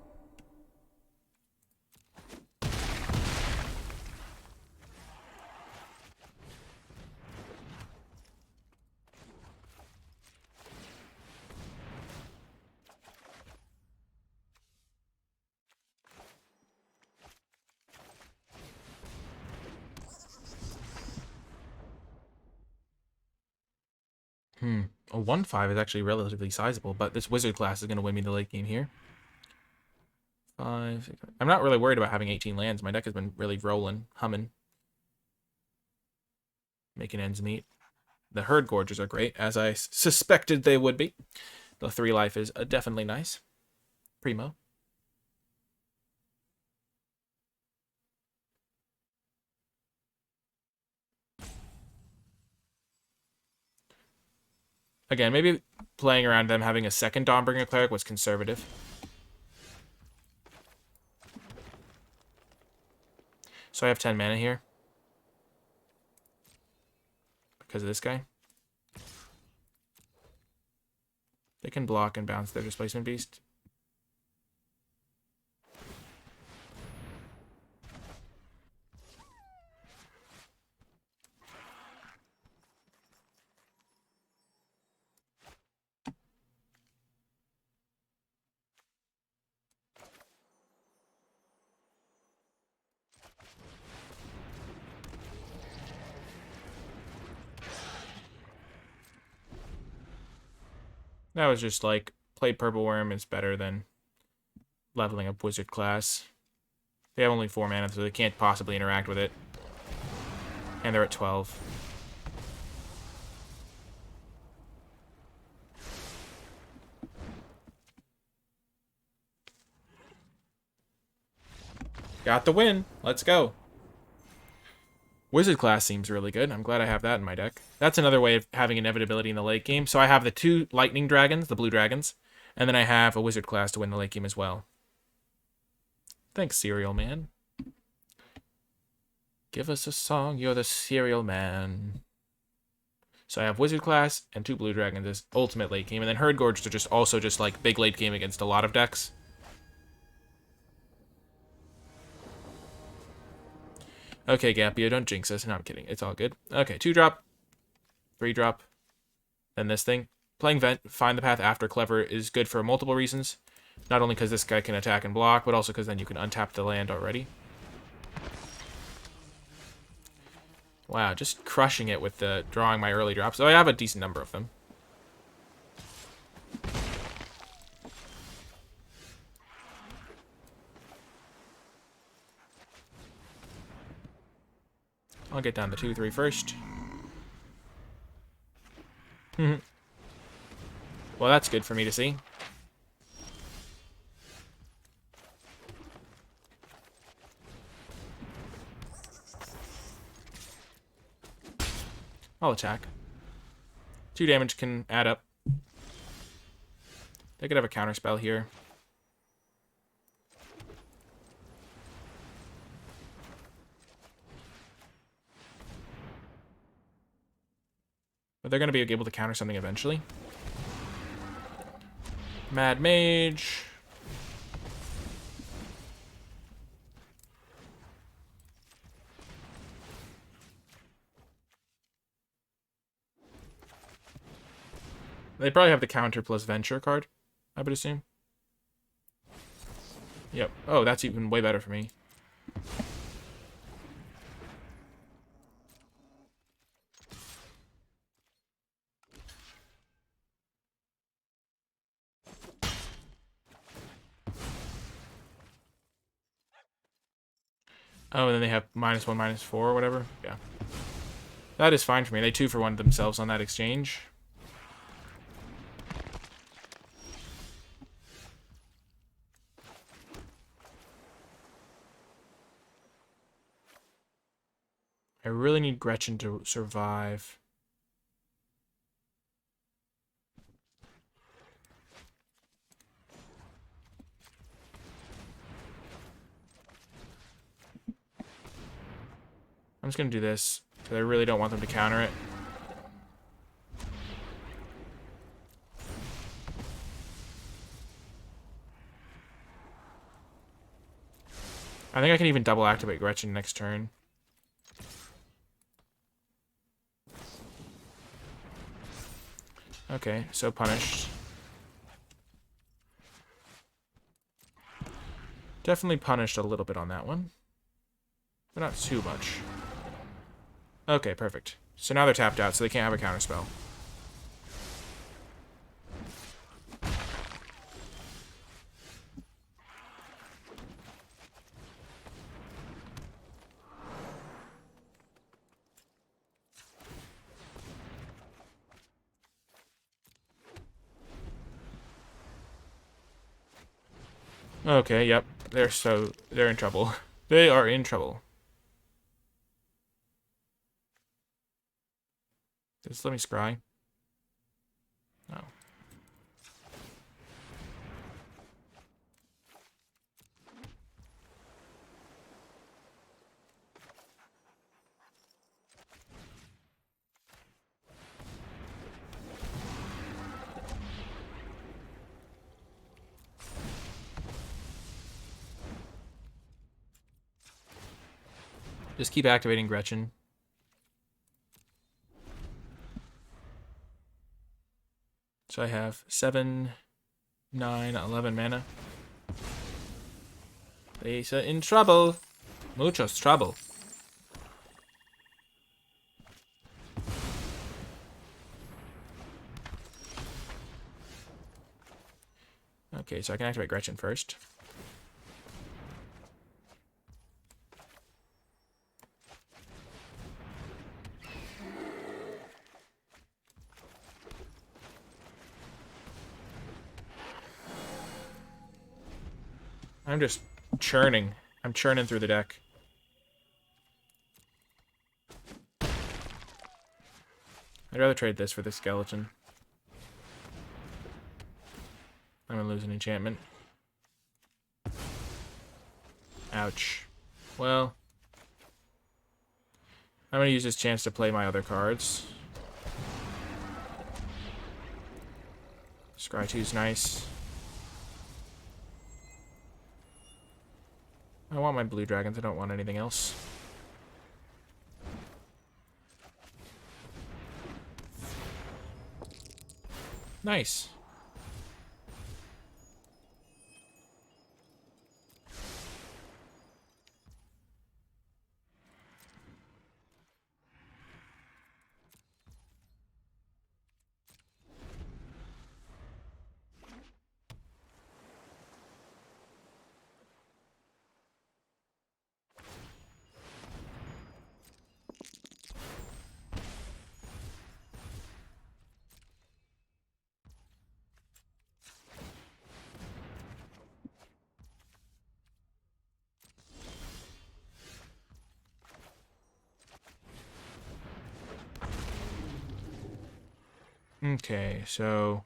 A 1/5 is actually relatively sizable, but this wizard class is going to win me the late game here. 5, 6, I'm not really worried about having 18 lands. My deck has been really rolling, humming. Making ends meet. The Herd Gorgers are great, as I suspected they would be. The 3 life is definitely nice. Primo. Again, maybe playing around them having a second Dawnbringer Cleric was conservative. So I have 10 mana here. Because of this guy. They can block and bounce their Displacement Beast. That was just like, play Purple Worm is better than leveling up Wizard class. They have only 4 mana, so they can't possibly interact with it. And they're at 12. Got the win. Let's go. Wizard class seems really good. I'm glad I have that in my deck. That's another way of having inevitability in the late game. So I have the 2 lightning dragons, the blue dragons, and then I have a wizard class to win the late game as well. Thanks, Cereal Man. Give us a song, you're the Cereal Man. So I have wizard class and 2 blue dragons as ultimate late game, and then Herd Gorge to also just like big late game against a lot of decks. Okay, Gapio, don't jinx us. No, I'm kidding. It's all good. Okay, 2-drop, 3-drop, then this thing. Playing Find the Path after Clever is good for multiple reasons. Not only because this guy can attack and block, but also because then you can untap the land already. Wow, just crushing it with the drawing my early drops. So I have a decent number of them. I'll get down the 2-3 first. Well, that's good for me to see. I'll attack. 2 damage can add up. They could have a counterspell here. But they're going to be able to counter something eventually. Mad Mage. They probably have the counter plus venture card, I would assume. Yep. Oh, that's even way better for me. Oh, and then they have -1, -4, or whatever. Yeah. That is fine for me. They 2-for-1 themselves on that exchange. I really need Gretchen to survive. I'm just going to do this, because I really don't want them to counter it. I think I can even double activate Gretchen next turn. Okay, so punished. Definitely punished a little bit on that one. But not too much. Okay, perfect. So now they're tapped out, so they can't have a counterspell. Okay, yep. They're in trouble. They are in trouble. Just let me scry. No. Just keep activating Gretchen. So I have 7, 9, 11 mana. They're in trouble. Muchos trouble. Okay, so I can activate Gretchen first. I'm just churning. I'm churning through the deck. I'd rather trade this for this skeleton. I'm gonna lose an enchantment. Ouch. Well, I'm gonna use this chance to play my other cards. Scry 2's nice. I want my blue dragons, I don't want anything else. Nice. Okay, so...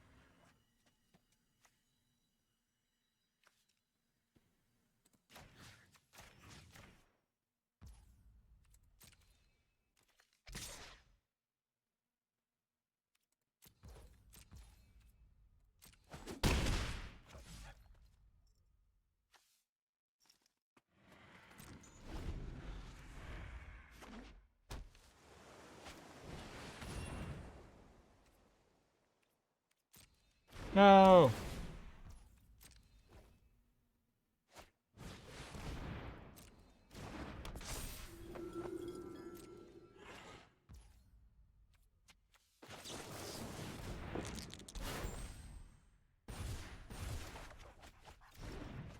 No!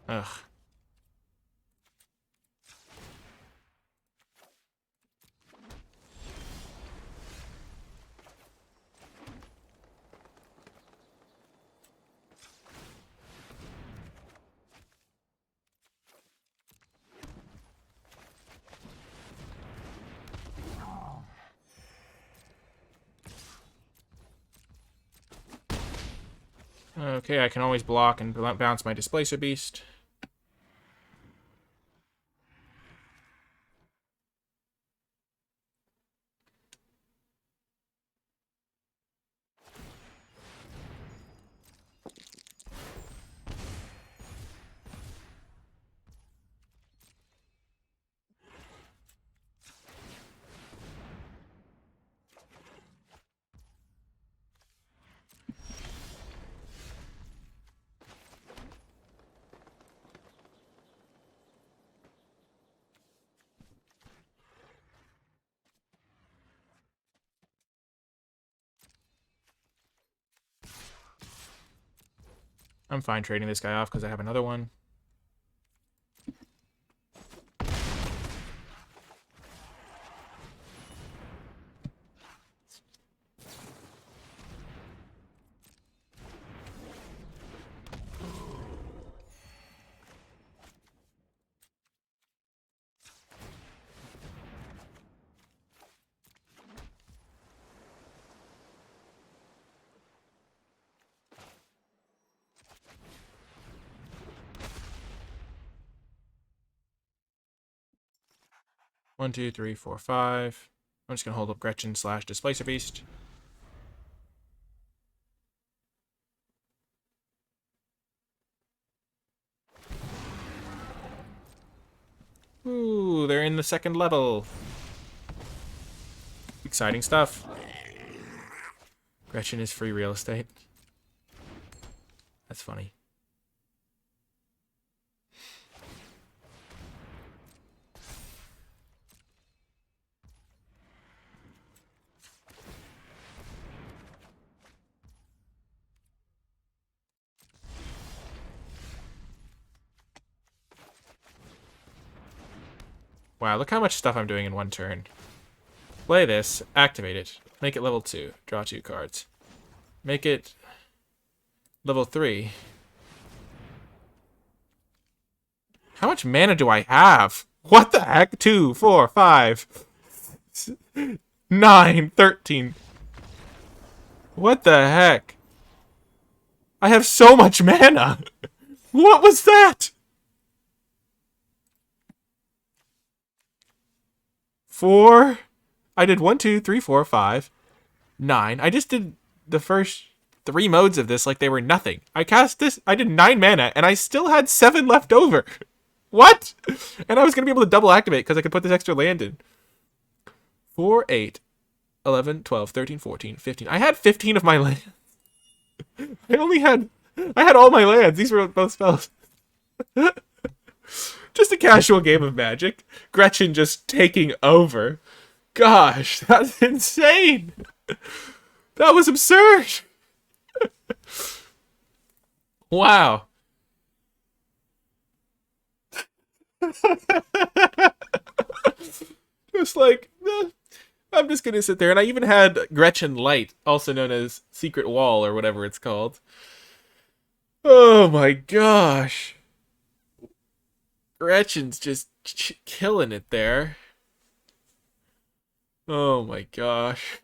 Ugh. Okay, I can always block and bounce my Displacer Beast. I'm fine trading this guy off because I have another one. One, two, three, four, five. I'm just gonna hold up Gretchen / Displacer Beast. Ooh, they're in the second level. Exciting stuff. Gretchen is free real estate. That's funny. Wow, look how much stuff I'm doing in one turn. Play this, activate it, make it level 2, draw 2 cards. Make it level 3. How much mana do I have? What the heck? 2, 4, 5, 9, 13. What the heck? I have so much mana. What was that? 4. I did 1, 2, 3, 4, 5, 9. I just did the first 3 modes of this like they were nothing. I cast this. I did 9 mana, and I still had 7 left over. What? And I was going to be able to double activate because I could put this extra land in. 4, 8, 11, 12, 13, 14, 15. I had 15 of my lands. I had all my lands. These were both spells. Just a casual game of Magic. Gretchen just taking over. Gosh, that's insane. That was absurd. Wow. Just like, I'm just gonna sit there. And I even had Gretchen Light, also known as Secret Wall or whatever it's called. Oh my gosh. Gretchen's just killing it there. Oh my gosh.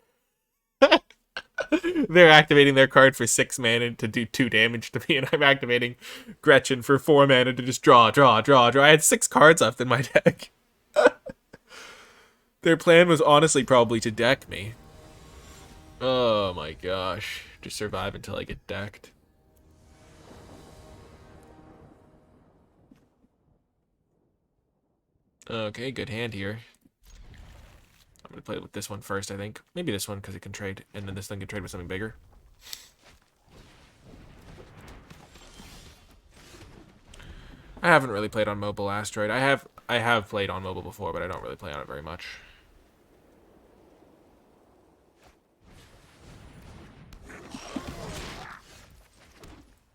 They're activating their card for 6 mana to do 2 damage to me, and I'm activating Gretchen for 4 mana to just draw. I had 6 cards left in my deck. Their plan was honestly probably to deck me. Oh my gosh. Just survive until I get decked. Okay, good hand here. I'm going to play with this one first, I think. Maybe this one because it can trade, and then this thing can trade with something bigger. I haven't really played on Mobile Asteroid. I have played on mobile before, but I don't really play on it very much.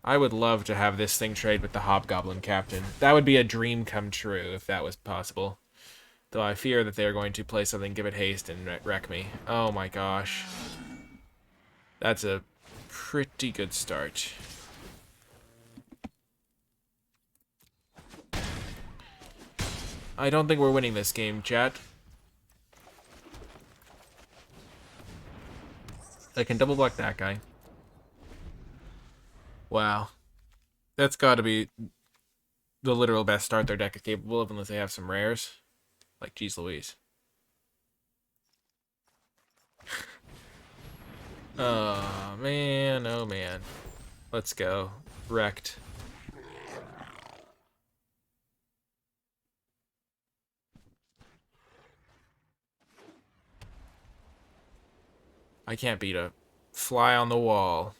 I would love to have this thing trade with the Hobgoblin Captain. That would be a dream come true if that was possible. Though I fear that they are going to play something, give it haste, and wreck me. Oh my gosh. That's a pretty good start. I don't think we're winning this game, chat. I can double block that guy. Wow. That's got to be the literal best start their deck is capable of, unless they have some rares. Like, geez Louise. Oh, man. Oh, man. Let's go. Wrecked. I can't beat a fly on the wall.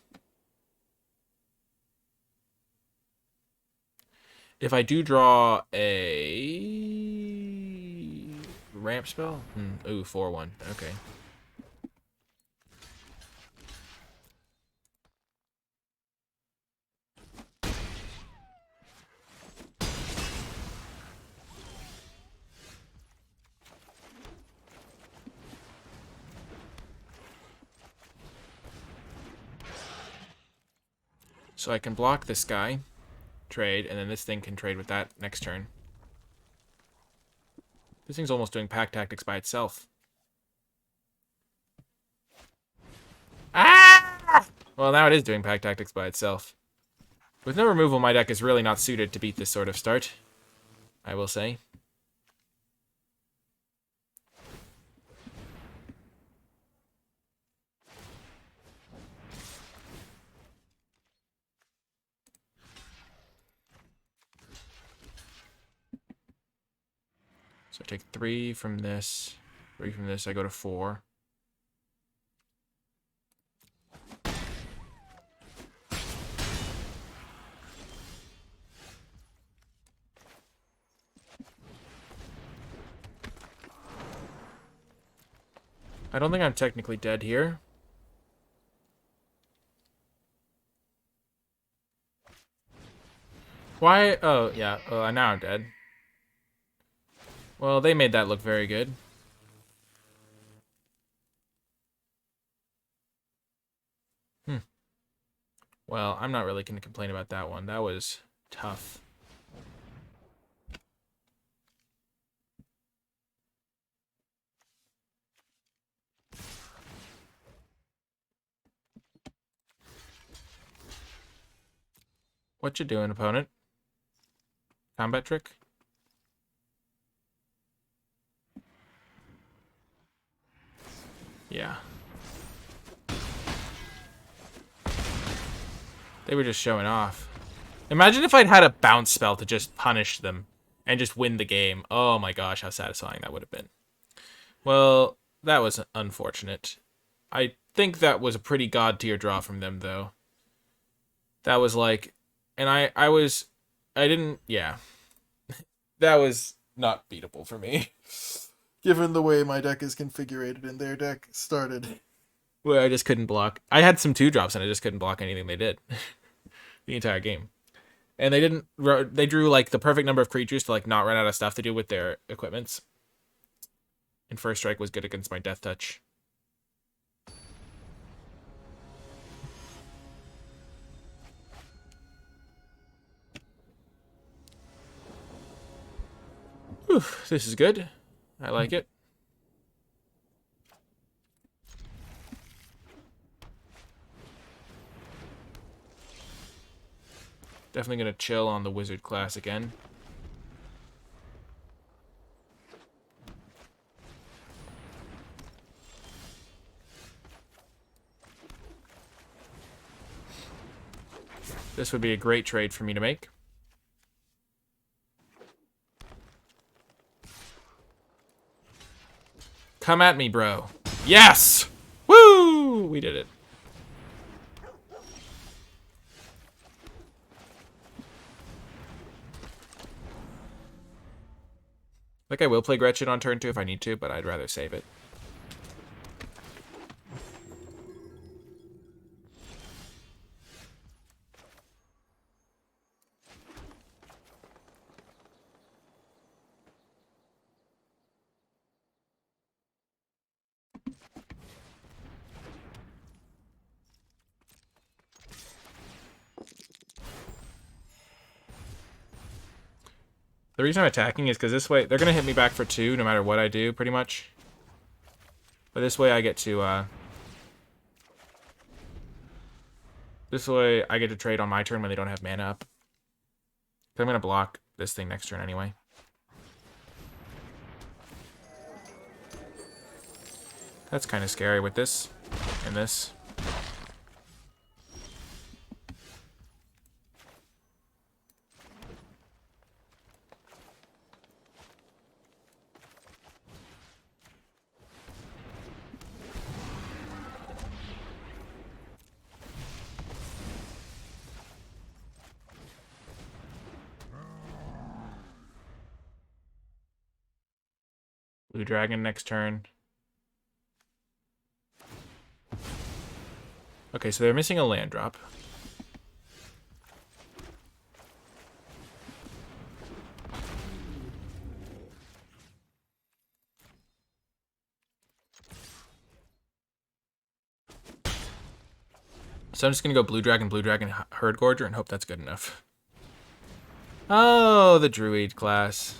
If I do draw a ramp spell? Ooh, 4-1. Okay. So I can block this guy, trade, and then this thing can trade with that next turn. This thing's almost doing pack tactics by itself. Ah! Well, now it is doing pack tactics by itself. With no removal, my deck is really not suited to beat this sort of start, I will say. So I take 3 from this, 3 from this, I go to 4. I don't think I'm technically dead here. Why? Oh, yeah. Now I'm dead. Well, they made that look very good. Well, I'm not really going to complain about that one. That was tough. What you doing, opponent? Combat trick? Yeah. They were just showing off. Imagine if I'd had a bounce spell to just punish them and just win the game. Oh my gosh, how satisfying that would have been. Well, that was unfortunate. I think that was a pretty god tier draw from them, though. That was like, and I didn't, yeah. That was not beatable for me. Given the way my deck is configured and their deck started. Where I just couldn't block. I had some 2-drops and I just couldn't block anything they did. The entire game. And they drew like the perfect number of creatures to like not run out of stuff to do with their equipments. And First Strike was good against my Death Touch. Whew, this is good. I like it. Definitely going to chill on the Wizard class again. This would be a great trade for me to make. Come at me, bro. Yes! Woo! We did it. Like I will play Gretchen on turn 2 if I need to, but I'd rather save it. The reason I'm attacking is because this way, they're going to hit me back for 2 no matter what I do, pretty much. But this way I get to, trade on my turn when they don't have mana up. I'm going to block this thing next turn anyway. That's kind of scary with this and this. Blue Dragon next turn. Okay, so they're missing a land drop. So I'm just going to go Blue Dragon, Herd Gorger, and hope that's good enough. Oh, the Druid class.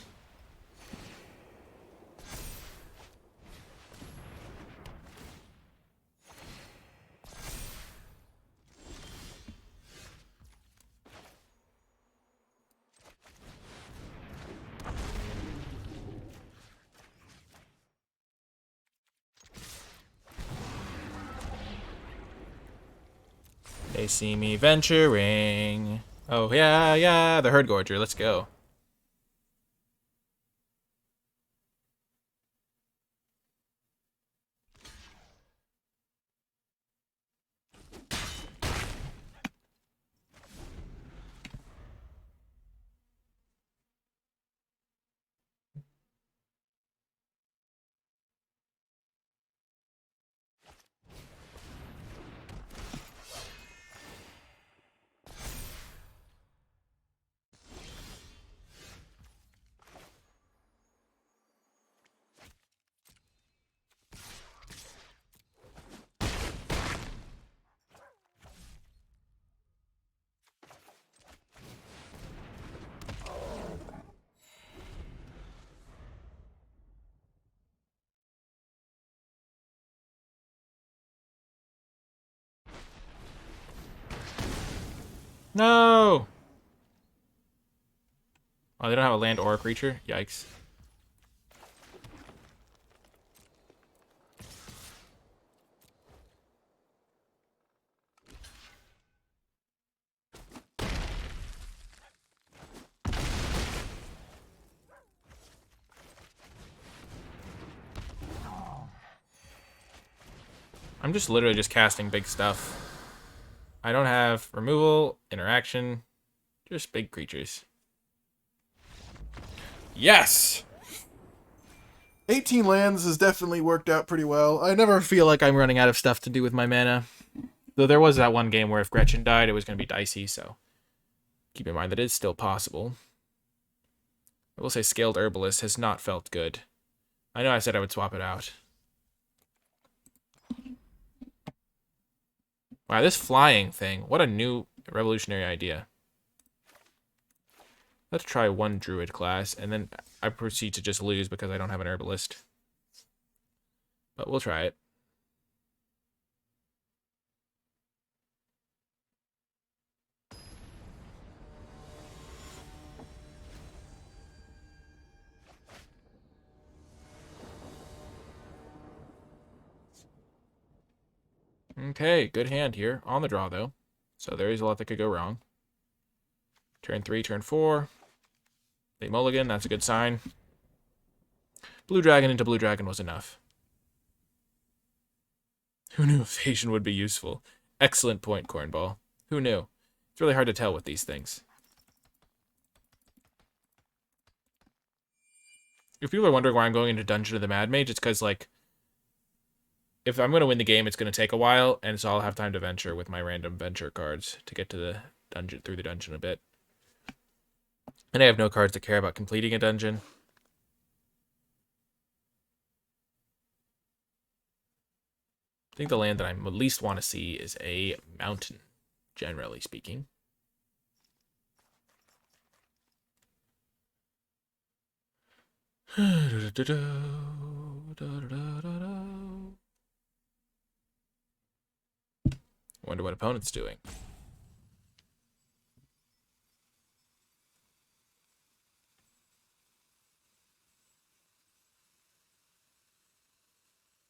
They see me venturing. Oh, yeah, the Herd Gorger. Let's go. No! Oh, they don't have a land or a creature? Yikes. I'm just literally just casting big stuff. I don't have removal, interaction, just big creatures. Yes! 18 lands has definitely worked out pretty well. I never feel like I'm running out of stuff to do with my mana. Though there was that one game where if Gretchen died, it was going to be dicey, so keep in mind that is still possible. I will say Scaled Herbalist has not felt good. I know I said I would swap it out. Wow, this flying thing. What a new revolutionary idea. Let's try one Druid class, and then I proceed to just lose because I don't have an Herbalist. But we'll try it. Okay, good hand here. On the draw, though. So there is a lot that could go wrong. Turn 3, turn 4. They mulligan, that's a good sign. Blue Dragon into Blue Dragon was enough. Who knew evasion would be useful? Excellent point, Cornball. Who knew? It's really hard to tell with these things. If people are wondering why I'm going into Dungeon of the Mad Mage, it's because, like, if I'm going to win the game, it's going to take a while, and so I'll have time to venture with my random venture cards to get to the dungeon, through the dungeon a bit. And I have no cards that care about completing a dungeon. I think the land that I least want to see is a mountain, generally speaking. Wonder what opponent's doing.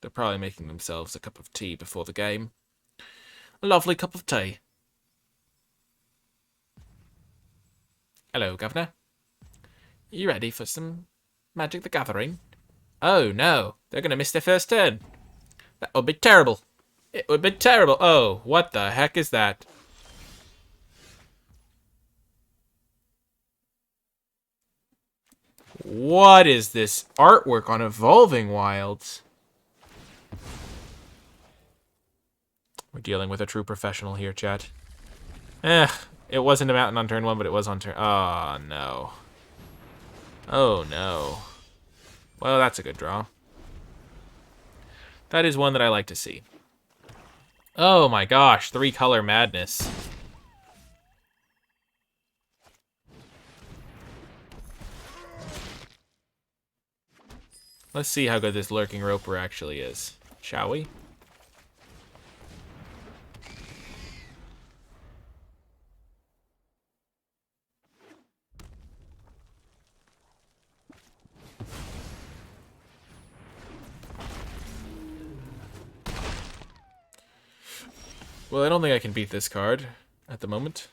They're probably making themselves a cup of tea before the game. A lovely cup of tea. Hello, Governor. You ready for some Magic the Gathering? Oh, no. They're going to miss their first turn. That would be terrible. It would be terrible. Oh, what the heck is that? What is this artwork on Evolving Wilds? We're dealing with a true professional here, chat. It wasn't a mountain on turn 1, but it was on turn... Oh, no. Oh, no. Well, that's a good draw. That is one that I like to see. Oh my gosh, 3-color madness. Let's see how good this Lurking Roper actually is, shall we? Well, I don't think I can beat this card at the moment.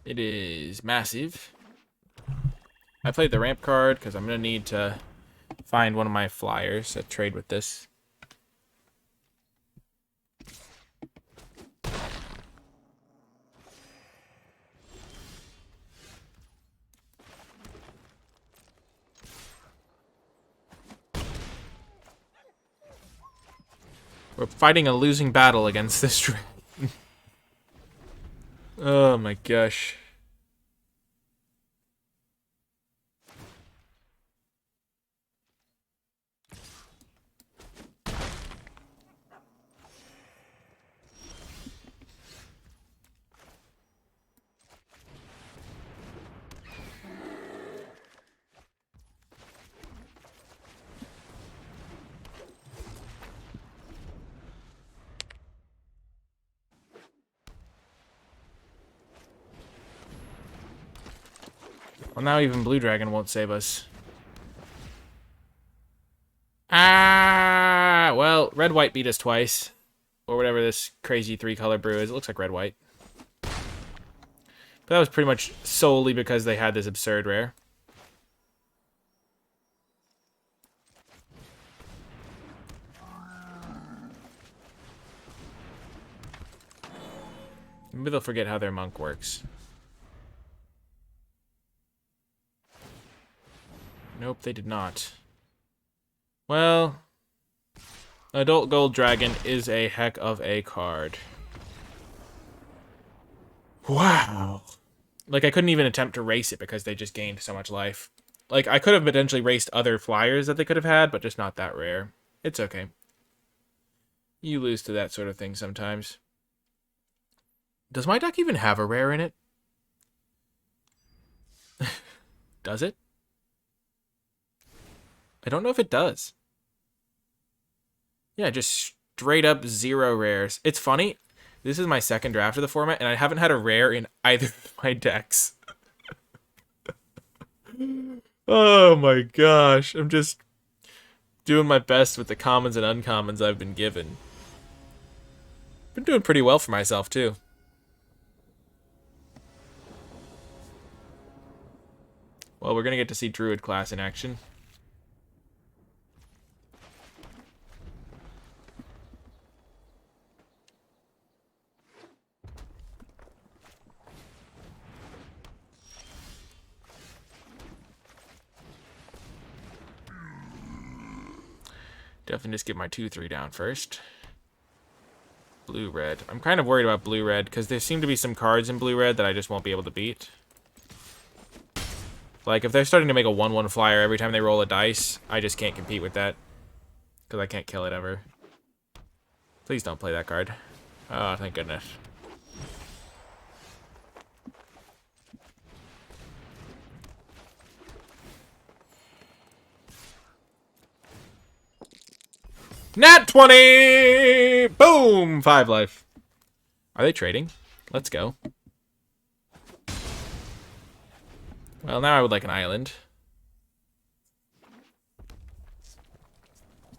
It is massive. I played the ramp card because I'm going to need to find one of my flyers that trade with this. We're fighting a losing battle against this dragon. Oh my gosh. Well, now even Blue Dragon won't save us. Ah! Well, red-white beat us twice. Or whatever this crazy 3-color brew is. It looks like red-white. But that was pretty much solely because they had this absurd rare. Maybe they'll forget how their monk works. Nope, they did not. Well, Adult Gold Dragon is a heck of a card. Wow. Like, I couldn't even attempt to race it because they just gained so much life. Like, I could have potentially raced other flyers that they could have had, but just not that rare. It's okay. You lose to that sort of thing sometimes. Does my deck even have a rare in it? Does it? I don't know if it does. Yeah, just straight up 0 rares. It's funny. This is my second draft of the format, and I haven't had a rare in either of my decks. Oh my gosh. I'm just doing my best with the commons and uncommons I've been given. Been doing pretty well for myself, too. Well, we're going to get to see Druid class in action. Definitely just get my 2-3 down first. Blue-red. I'm kind of worried about blue-red, because there seem to be some cards in blue-red that I just won't be able to beat. Like, if they're starting to make a 1-1 flyer every time they roll a dice, I just can't compete with that. Because I can't kill it ever. Please don't play that card. Oh, thank goodness. Nat 20! Boom! 5 life. Are they trading? Let's go. Well, now I would like an island.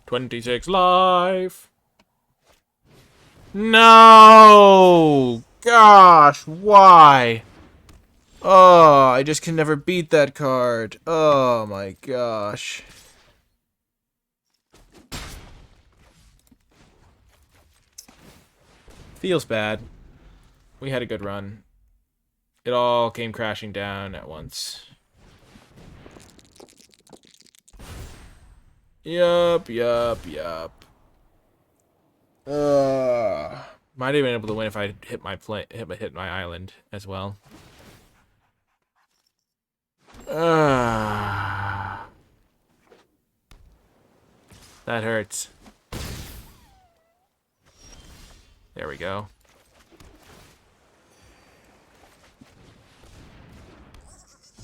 26 life. No! Gosh, why? Oh, I just can never beat that card. Oh my gosh. Feels bad. We had a good run. It all came crashing down at once. Yup. Might have been able to win if I hit my island as well. That hurts. There we go.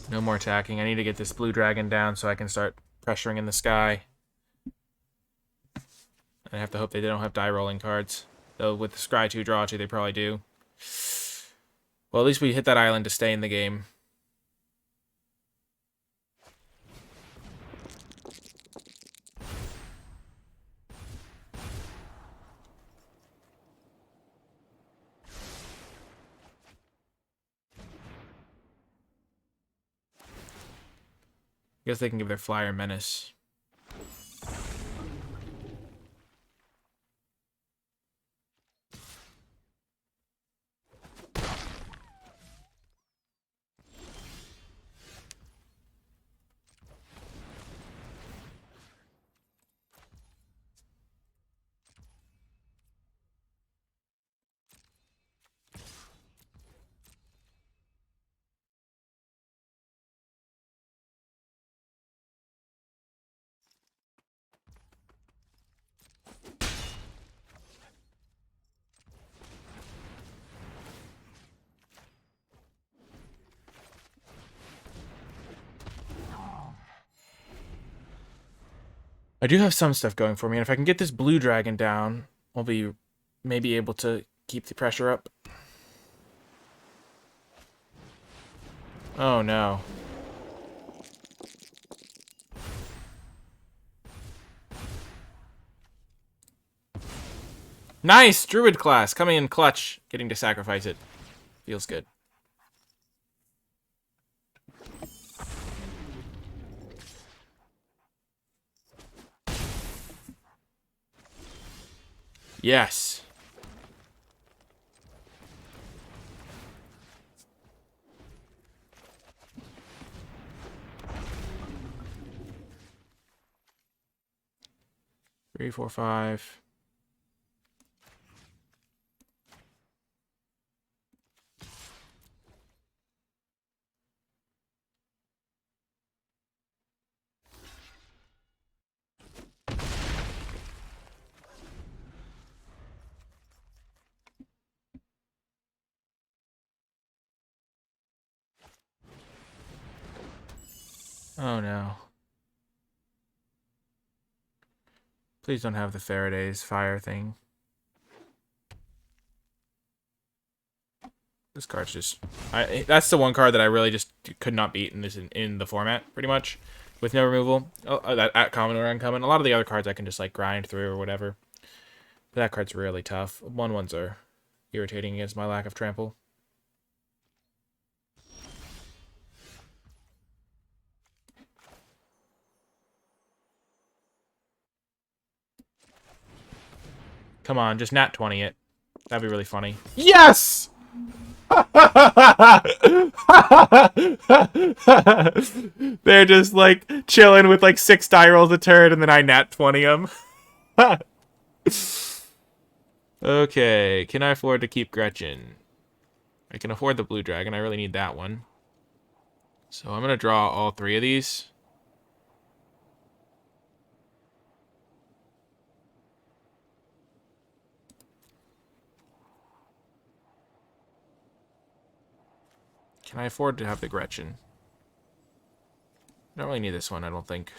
No more attacking. I need to get this blue dragon down so I can start pressuring in the sky. I have to hope they don't have die rolling cards. Though with the Scry 2 draw 2, they probably do. Well, at least we hit that island to stay in the game. I guess they can give their flyer menace. I do have some stuff going for me, and if I can get this blue dragon down, I'll be maybe able to keep the pressure up. Oh no. Nice! Druid class coming in clutch. Getting to sacrifice it. Feels good. Yes. Three, four, five. Oh no. Please don't have the Faraday's fire thing. This card's just... that's the one card that I really just could not beat in the format, pretty much. With no removal. That at common or uncommon. A lot of the other cards I can just like grind through or whatever. But that card's really tough. 1/1s are irritating against my lack of trample. Come on, just nat 20 it. That'd be really funny. Yes! They're just like chilling with like 6 die rolls a turn, and then I nat 20 them. Okay, can I afford to keep Gretchen? I can afford the blue dragon. I really need that one. So I'm gonna draw all 3 of these. Can I afford to have the Gretchen? I don't really need this one, I don't think.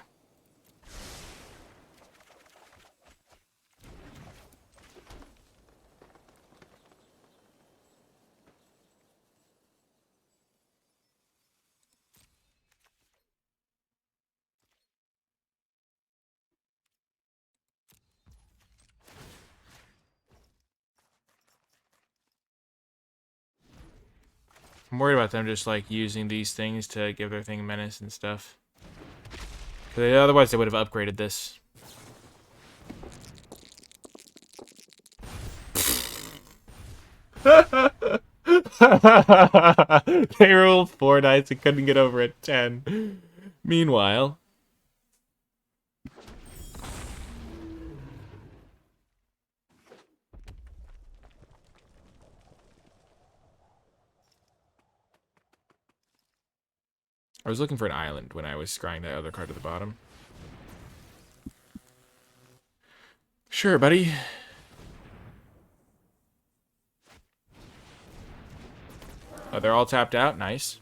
I'm worried about them just like using these things to give their thing menace and stuff. Because otherwise they would have upgraded this. They rolled 4 dice and couldn't get over a 10. Meanwhile... I was looking for an island when I was scrying that other card at the bottom. Sure, buddy. Oh, they're all tapped out. Nice.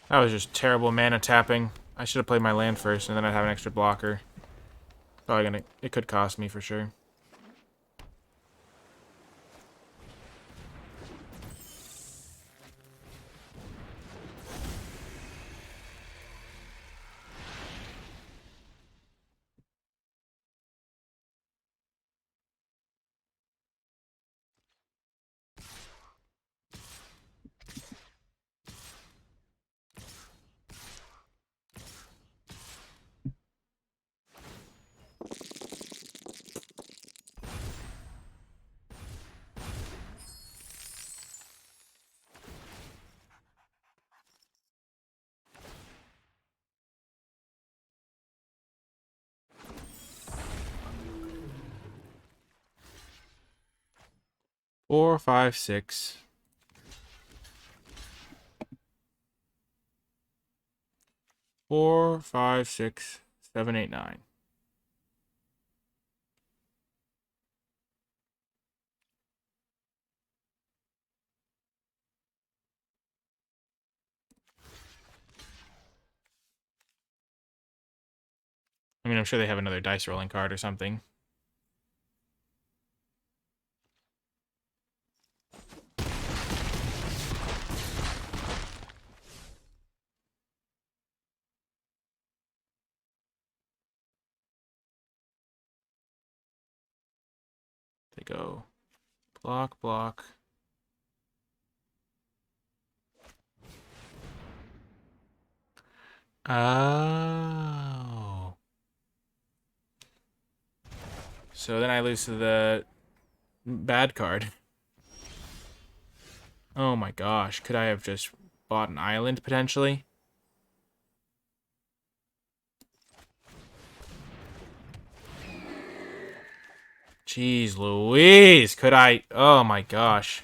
That was just terrible mana tapping. I should have played my land first, and then I'd have an extra blocker. Probably gonna... It could cost me for sure. 4, 5, 6. 4, 5, 6, 7, 8, 9. I mean, I'm sure they have another dice rolling card or something. They go block, block. Oh. So then I lose to the bad card. Oh my gosh. Could I have just bought an island, potentially? Jeez Louise. Could I? Oh my gosh.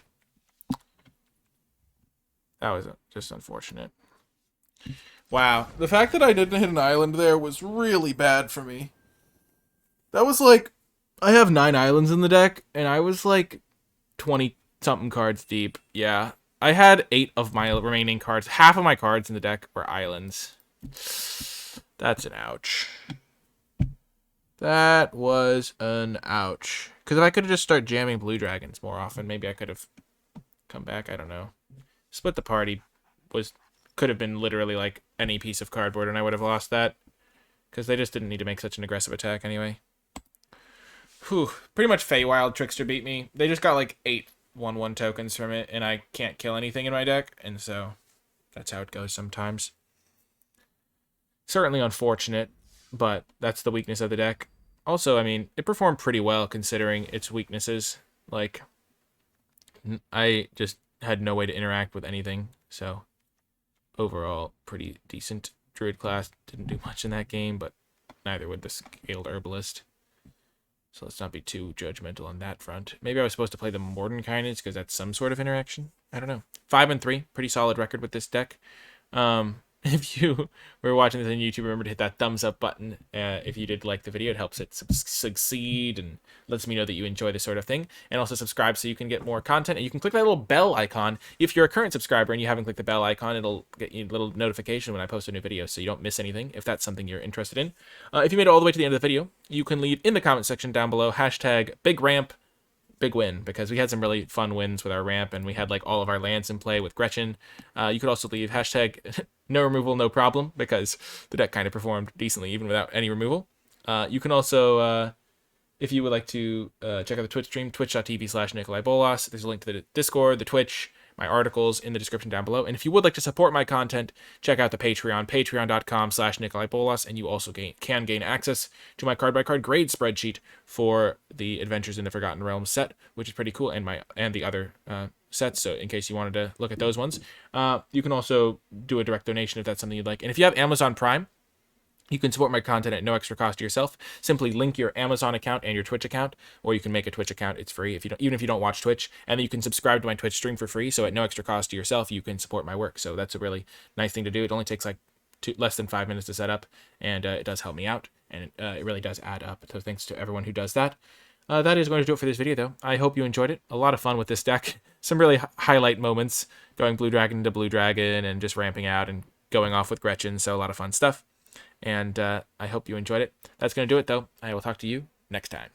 That was just unfortunate. Wow. The fact that I didn't hit an island there was really bad for me. That was like... I have 9 islands in the deck, and I was like 20-something cards deep. Yeah. I had 8 of my remaining cards. Half of my cards in the deck were islands. That's an ouch. That was an ouch. Because if I could have just started jamming blue dragons more often, maybe I could have come back. I don't know. Split the party could have been literally like any piece of cardboard, and I would have lost that. Because they just didn't need to make such an aggressive attack anyway. Whew. Pretty much Feywild Trickster beat me. They just got like 8 1/1 tokens from it, and I can't kill anything in my deck, and so that's how it goes sometimes. Certainly unfortunate, but that's the weakness of the deck. Also, I mean, it performed pretty well considering its weaknesses. Like, I just had no way to interact with anything, so overall, pretty decent. Druid class didn't do much in that game, but neither would the Scaled Herbalist. So let's not be too judgmental on that front. Maybe I was supposed to play the Mordenkainen's because that's some sort of interaction. I don't know. 5-3, pretty solid record with this deck. If you were watching this on YouTube, remember to hit that thumbs up button. If you did like the video, it helps it succeed and lets me know that you enjoy this sort of thing. And also subscribe so you can get more content. And you can click that little bell icon. If you're a current subscriber and you haven't clicked the bell icon, it'll get you a little notification when I post a new video so you don't miss anything if that's something you're interested in. If you made it all the way to the end of the video, you can leave in the comment section down below #BigRamp. Big win, because we had some really fun wins with our ramp, and we had like all of our lands in play with Gretchen. You could also leave #no removal, no problem, because the deck kind of performed decently even without any removal. You can also, if you would like to check out the Twitch stream, twitch.tv/NicolaiBolas. There's a link to the Discord, the Twitch, my articles in the description down below. And if you would like to support my content, check out the Patreon, patreon.com/NicolaiBolas, and you also can gain access to my card-by-card grade spreadsheet for the Adventures in the Forgotten Realms set, which is pretty cool, and the other sets, so in case you wanted to look at those ones. You can also do a direct donation if that's something you'd like. And if you have Amazon Prime, you can support my content at no extra cost to yourself. Simply link your Amazon account and your Twitch account, or you can make a Twitch account. It's free even if you don't watch Twitch, and then you can subscribe to my Twitch stream for free. So at no extra cost to yourself, you can support my work. So that's a really nice thing to do. It only takes like less than 5 minutes to set up, and it does help me out, and it really does add up. So thanks to everyone who does that. That is going to do it for this video, though. I hope you enjoyed it. A lot of fun with this deck. Some really highlight moments, going blue dragon to blue dragon, and just ramping out and going off with Gretchen. So a lot of fun stuff. And I hope you enjoyed it. That's going to do it, though. I will talk to you next time.